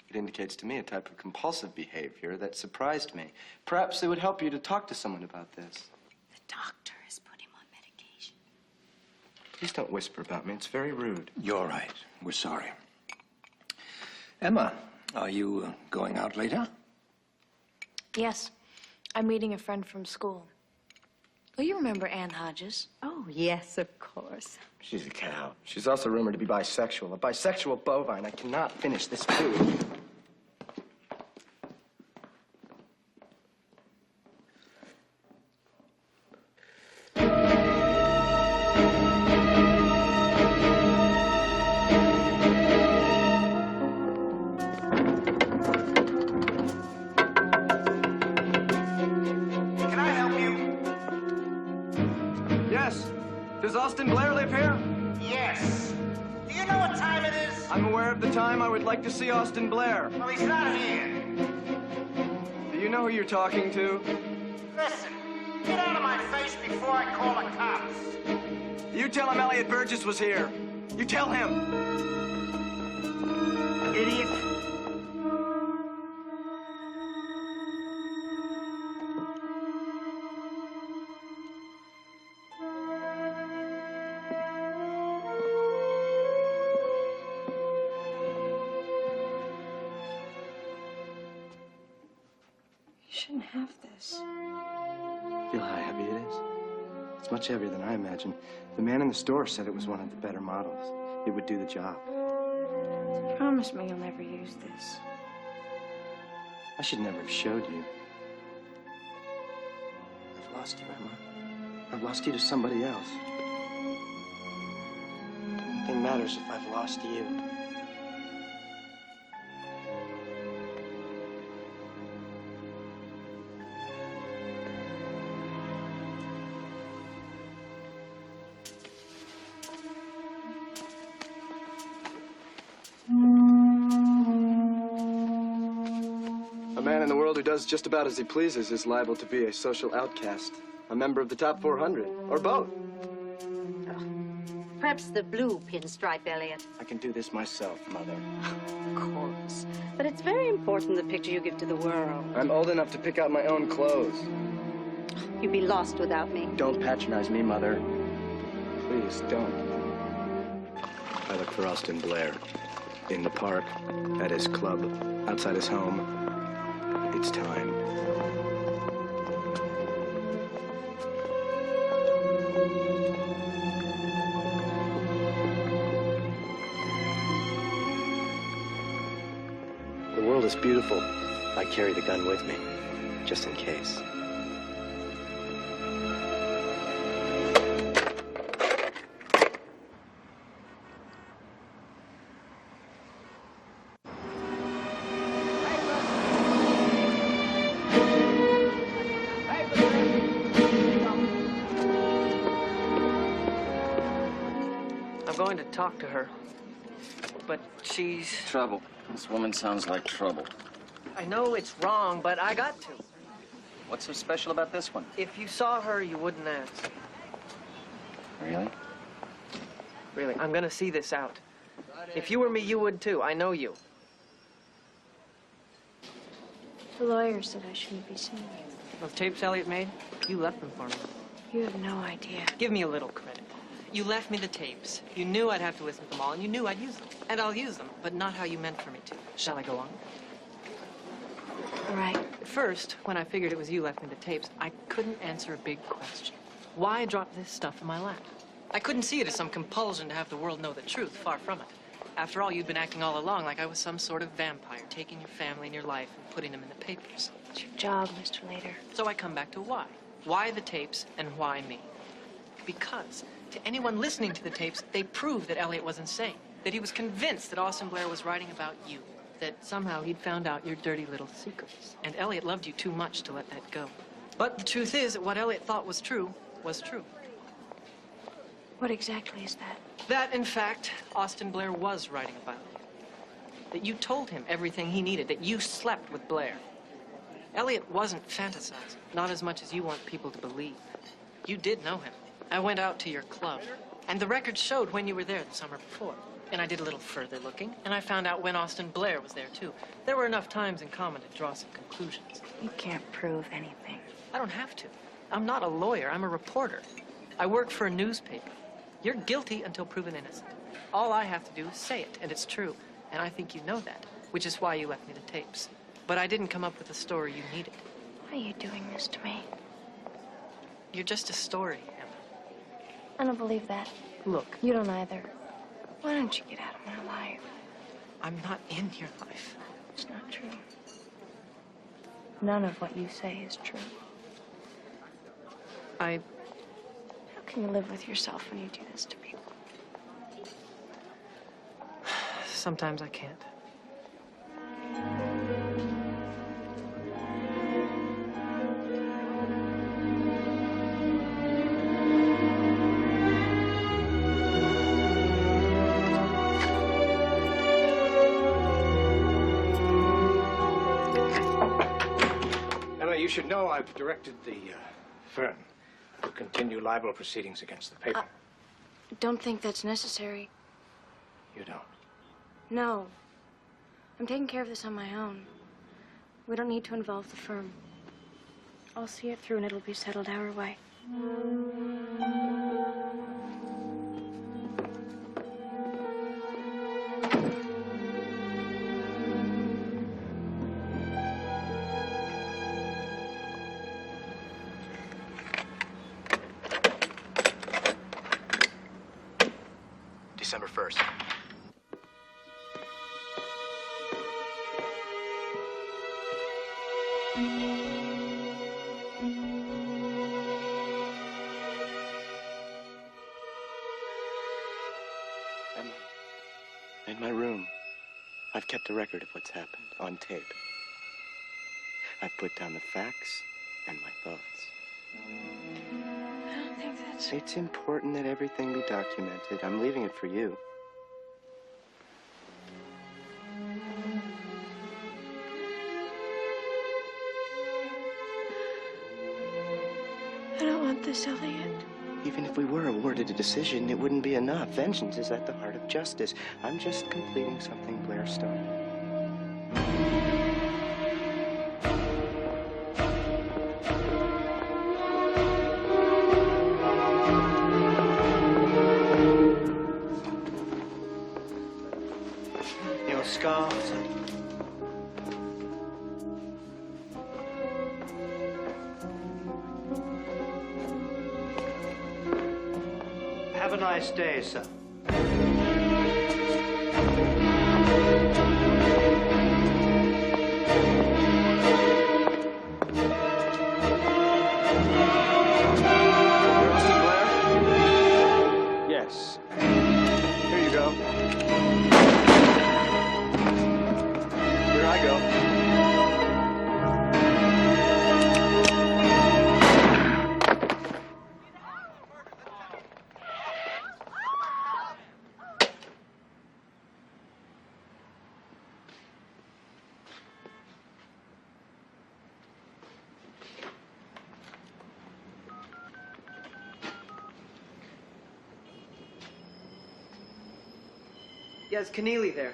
It indicates to me a type of compulsive behavior that surprised me. Perhaps it would help you to talk to someone about this. The doctor has put him on medication. Please don't whisper about me. It's very rude. You're right. We're sorry. Emma, are you going out later? Yes. I'm meeting a friend from school. Oh, you remember Ann Hodges? Oh, yes, of course. She's a cow. She's also rumored to be bisexual. A bisexual bovine. I cannot finish this food. Can I help you? Yes. Does Austin Blair live here? Yes. Do you know what time it is? I'm aware of the time. I would like to see Austin Blair. Well, he's not here. Do you know who you're talking to? Listen, get out of my face before I call the cops. You tell him Elliot Burgess was here. You tell him. Idiot. You shouldn't have this. Feel how heavy it is? It's much heavier than I imagined. The man in the store said it was one of the better models. It would do the job. Promise me you'll never use this. I should never have showed you. I've lost you, Emma. I've lost you to somebody else. Nothing matters if I've lost you. A man in the world who does just about as he pleases is liable to be a social outcast, a member of the top 400, or both. Perhaps the blue pinstripe, Elliot. I can do this myself, Mother. Of course. But it's very important, the picture you give to the world. I'm old enough to pick out my own clothes. You'd be lost without me. Don't patronize me, Mother. Please, don't. I look for Austin Blair. In the park, at his club, outside his home. It's time. The world is beautiful. I carry the gun with me, just in case. I'm going to talk to her, but she's... Trouble. This woman sounds like trouble. I know it's wrong, but I got to. What's so special about this one? If you saw her, you wouldn't ask. Really? Really, I'm gonna see this out. If you were me, you would too. I know you. The lawyer said I shouldn't be seeing you. Those tapes Elliot made, you left them for me. You have no idea. Give me a little credit. You left me the tapes. You knew I'd have to listen to them all, and you knew I'd use them. And I'll use them, but not how you meant for me to. Shall I go on? All right. At first, when I figured it was you left me the tapes, I couldn't answer a big question. Why drop this stuff in my lap? I couldn't see it as some compulsion to have the world know the truth, far from it. After all, you'd been acting all along like I was some sort of vampire, taking your family and your life and putting them in the papers. It's your job, Mr. Lader. So I come back to why. Why the tapes and why me? Because to anyone listening to the tapes, they prove that Elliot was insane, that he was convinced that Austin Blair was writing about you, that somehow he'd found out your dirty little secrets. And Elliot loved you too much to let that go. But the truth is that what Elliot thought was true was true. What exactly is that? That, in fact, Austin Blair was writing about you. That you told him everything he needed, that you slept with Blair. Elliot wasn't fantasizing, not as much as you want people to believe. You did know him. I went out to your club, and the records showed when you were there the summer before. And I did a little further looking, and I found out when Austin Blair was there, too. There were enough times in common to draw some conclusions. You can't prove anything. I don't have to. I'm not a lawyer. I'm a reporter. I work for a newspaper. You're guilty until proven innocent. All I have to do is say it, and it's true. And I think you know that, which is why you left me the tapes. But I didn't come up with the story you needed. Why are you doing this to me? You're just a story, Emma. I don't believe that. Look. You don't either. Why don't you get out of my life? I'm not in your life. It's not true. None of what you say is true. How can you live with yourself when you do this to people? Sometimes I can't. Emma, you should know I've directed the firm to continue libel proceedings against the paper. Don't think that's necessary. You don't? No. I'm taking care of this on my own. We don't need to involve the firm. I'll see it through and it'll be settled our way. December 1st. Emma, in my room, I've kept a record of what's happened on tape. I've put down the facts and my thoughts. I don't think that's... It's important that everything be documented. I'm leaving it for you. I don't want this, Elliot. Even if we were awarded a decision, it wouldn't be enough. Vengeance is at the heart of justice. I'm just completing something Blair started. Your scarves. Have a nice day, sir. Yes. Here you go. Here I go. Yeah, is Keneally there?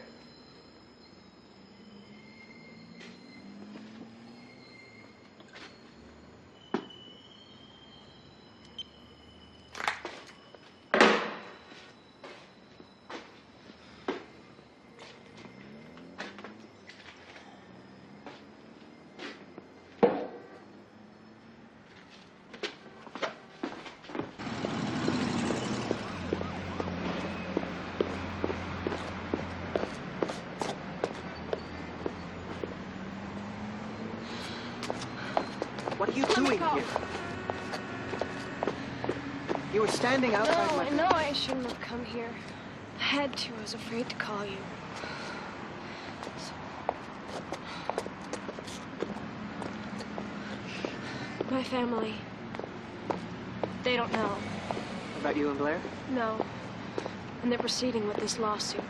What are you doing here? You were standing outside my... I know I shouldn't have come here. I had to. I was afraid to call you. My family. They don't know. About you and Blair? No. And they're proceeding with this lawsuit.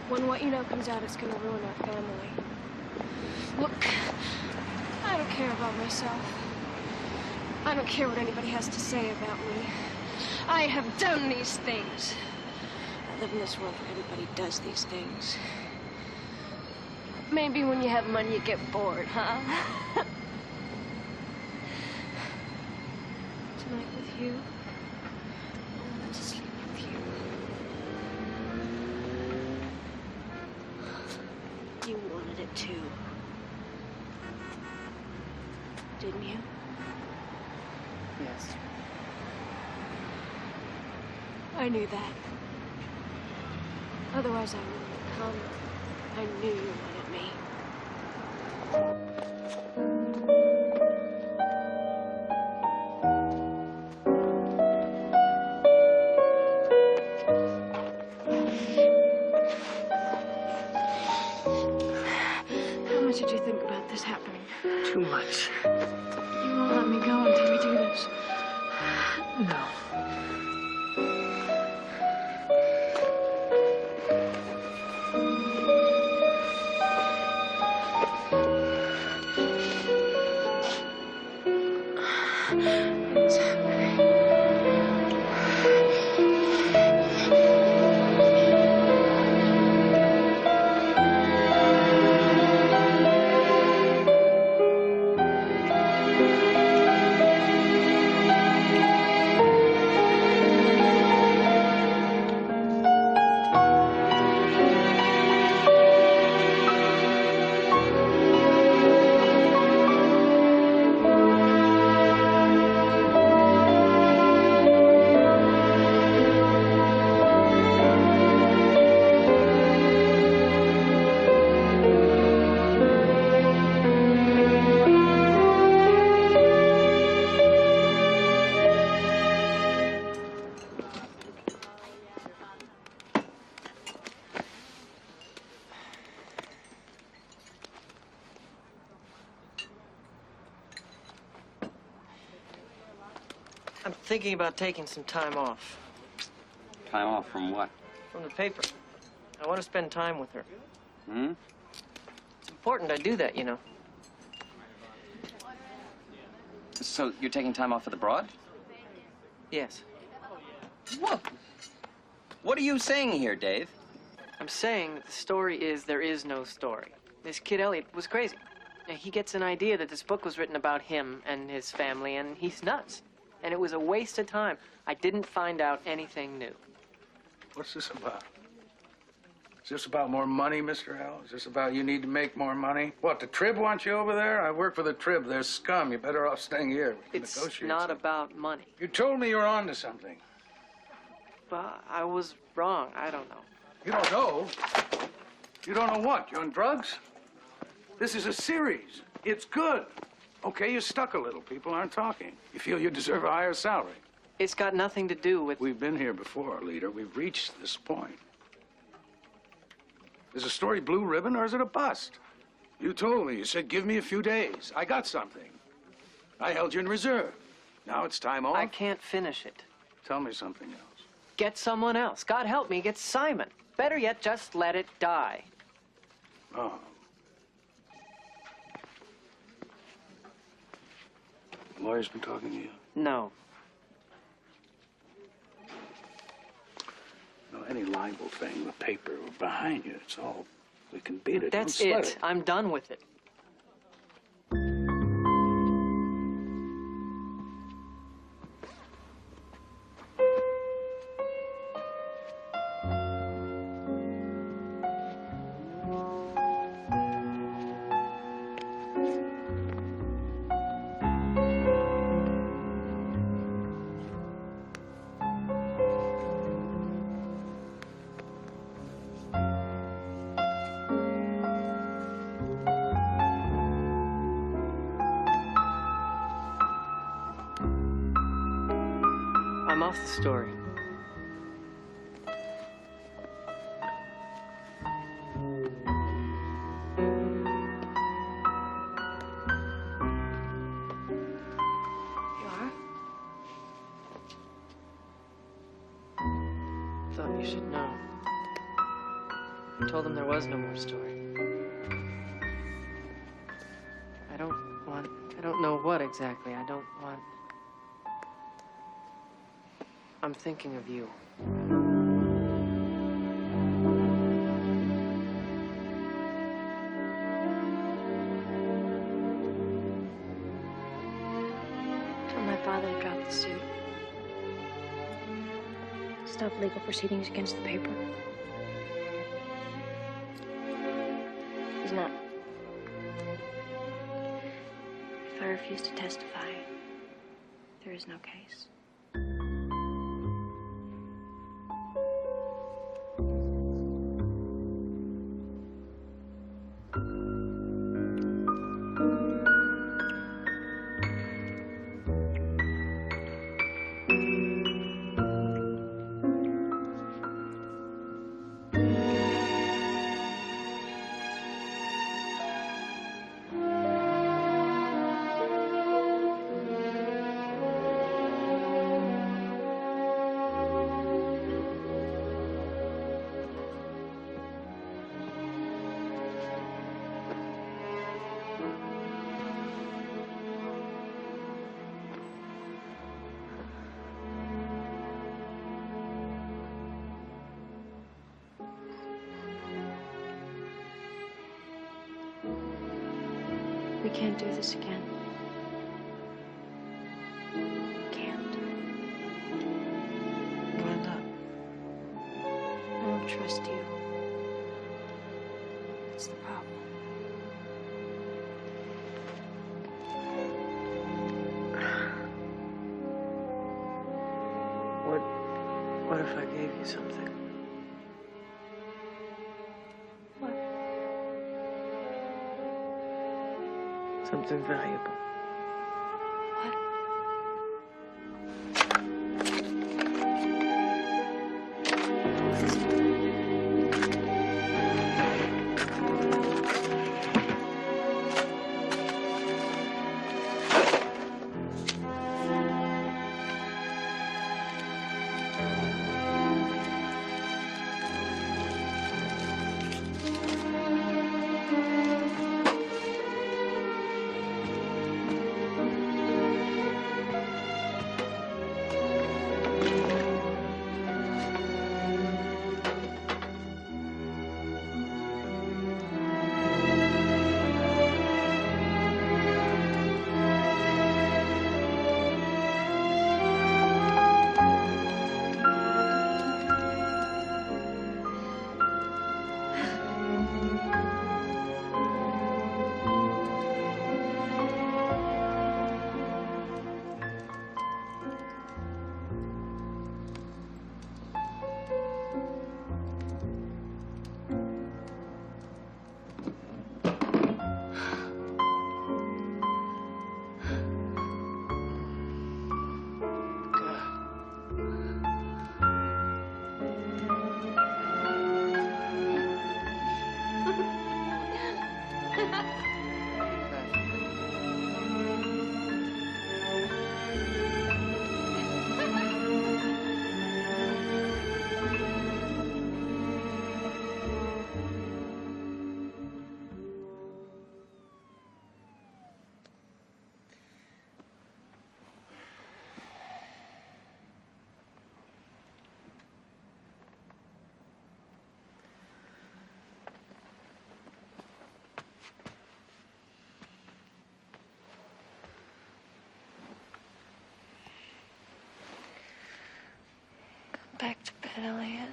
When what you know comes out, it's gonna ruin our family. Look, I don't care about myself. I don't care what anybody has to say about me. I have done these things. I live in this world where everybody does these things. Maybe when you have money, you get bored, huh? Tonight with you, I want to sleep with you. You wanted it too. Didn't you? Yes. I knew that. Otherwise, I wouldn't have come. I knew you wanted me. How much did you think about this happening? Too much. You won't let me go until we do this. No. What's happening? I'm thinking about taking some time off. Time off from what? From the paper. I want to spend time with her. Hmm? It's important I do that, you know. So you're taking time off of the broad? Yes. What? What are you saying here, Dave? I'm saying that the story is there is no story. This kid Elliot was crazy. Now, he gets an idea that this book was written about him and his family, and he's nuts. And it was a waste of time. I didn't find out anything new. What's this about? Is this about more money, Mr. L? Is this about you need to make more money? What, the Trib wants you over there? I work for the Trib. They're scum. You're better off staying here. We can It's negotiate not something. about money. You told me you were on to something. But I was wrong. I don't know. You don't know? You don't know what? You're on drugs? This is a series. It's good. Okay, you're stuck a little. People aren't talking. You feel you deserve a higher salary. It's got nothing to do with... We've been here before, leader. We've reached this point. Is the story blue ribbon or is it a bust? You told me. You said, give me a few days. I got something. I held you in reserve. Now it's time off. I can't finish it. Tell me something else. Get someone else. God help me, get Simon. Better yet, just let it die. Oh. The lawyer's been talking to you? No. No, any libel thing, the paper, we're behind you. It's all, we can beat it. That's Don't sweat it. I'm done with it. off the story. You are? Thought you should know. I told them there was no more story. I don't know what exactly. I don't want... I'm thinking of you. Tell my father to drop the suit. Stop legal proceedings against the paper. He's not. If I refuse to testify, there is no case. We can't do this again. We can't. Why not? I don't trust you. That's the problem. What if I gave you something? Something valuable. Back to bed, Elliot.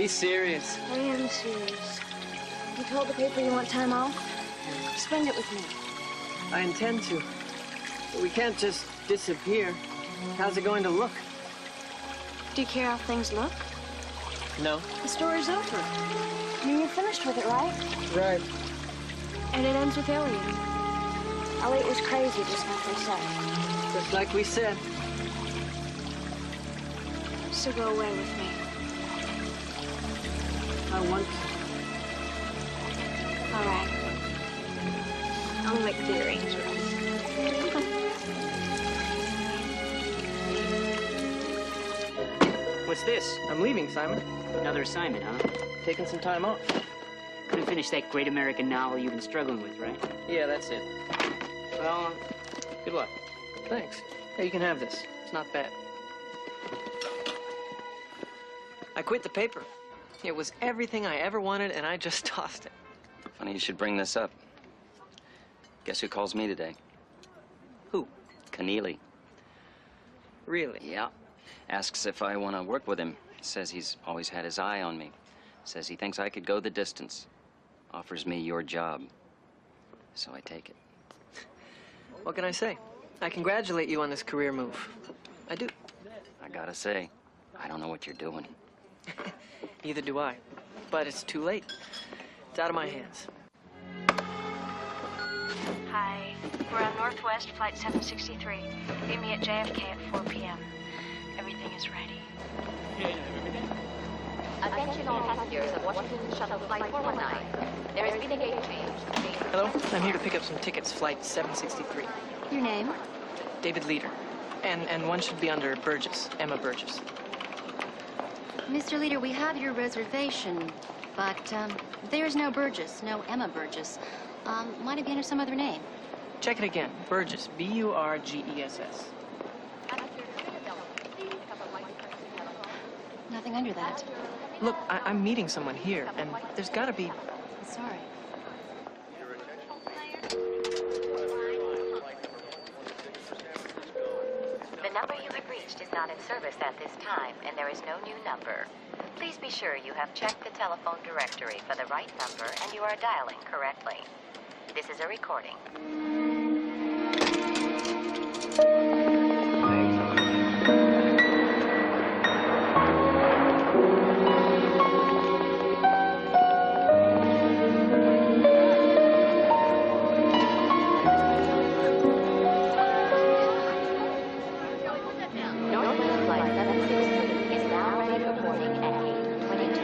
Be serious. I am serious. You told the paper you want time off? Spend it with me. I intend to. But we can't just disappear. How's it going to look? Do you care how things look? No. The story's over. I mean, you're finished with it, right? Right. And it ends with Elliot. Elliot was crazy, just like they said. Just like we said. So go away with me. I want to. All right. I'll make the arrangements. What's this? I'm leaving, Simon. Another assignment, huh? Taking some time off. Couldn't finish that great American novel you've been struggling with, right? Yeah, that's it. Well, good luck. Thanks. Hey, you can have this. It's not bad. I quit the paper. It was everything I ever wanted, and I just tossed it. Funny you should bring this up. Guess who calls me today? Who? Keneally. Really? Yeah. Asks if I want to work with him. Says he's always had his eye on me. Says he thinks I could go the distance. Offers me your job. So I take it. What can I say? I congratulate you on this career move. I do. I gotta say, I don't know what you're doing. Neither do I. But it's too late. It's out of my hands. Hi. We're on Northwest, Flight 763. Meet me at JFK at 4 p.m. Everything is ready. Attention all passengers of Washington Shuttle Flight 419. There has been a gate change. Hello? I'm here to pick up some tickets, Flight 763. Your name? David Leader. And one should be under Burgess, Emma Burgess. Mr. Leader, we have your reservation, but there's no Burgess, no Emma Burgess. Might it be under some other name? Check it again. Burgess, B-U-R-G-E-S-S. Nothing under that. Look, I'm meeting someone here, and there's got to be... Sorry. The number you have reached is not in service at this time, and there is no new number. Please be sure you have checked the telephone directory for the right number and you are dialing correctly. This is a recording. Northwest Flight 763 is now ready for boarding at gate 22.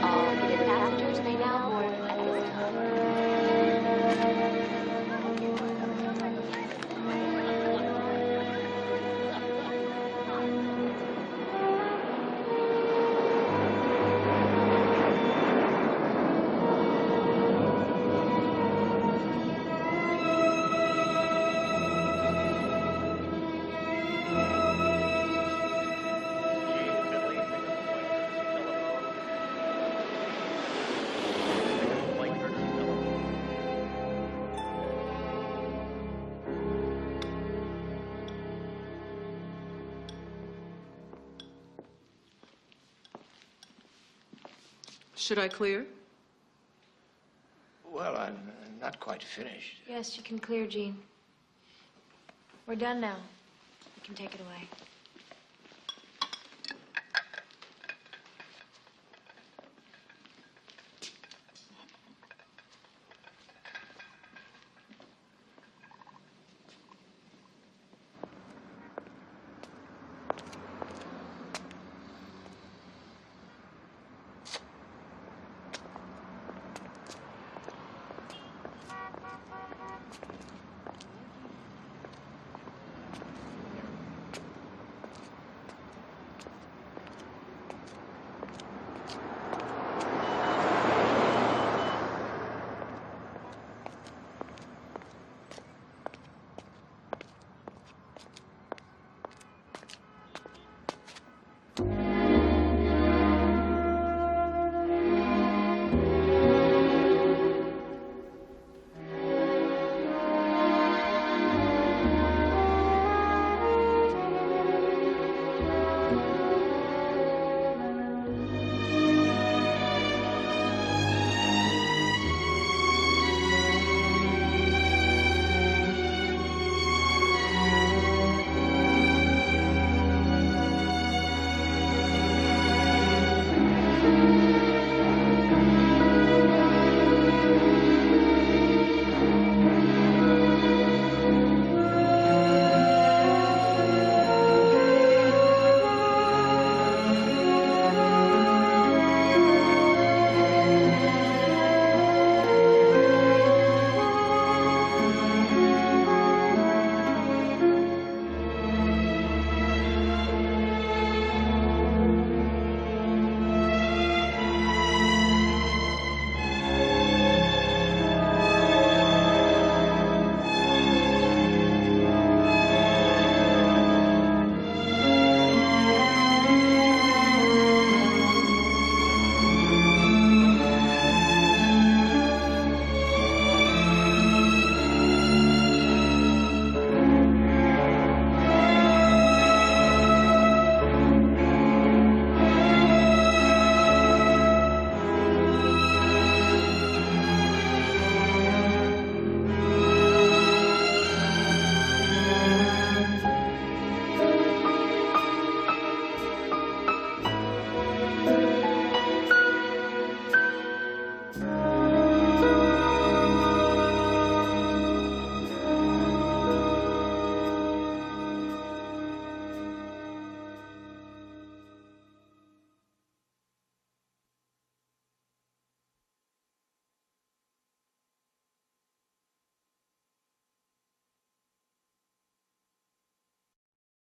All needed passengers may now board at this time. Should I clear? Well, I'm not quite finished. Yes, you can clear, Jean. We're done now. You can take it away.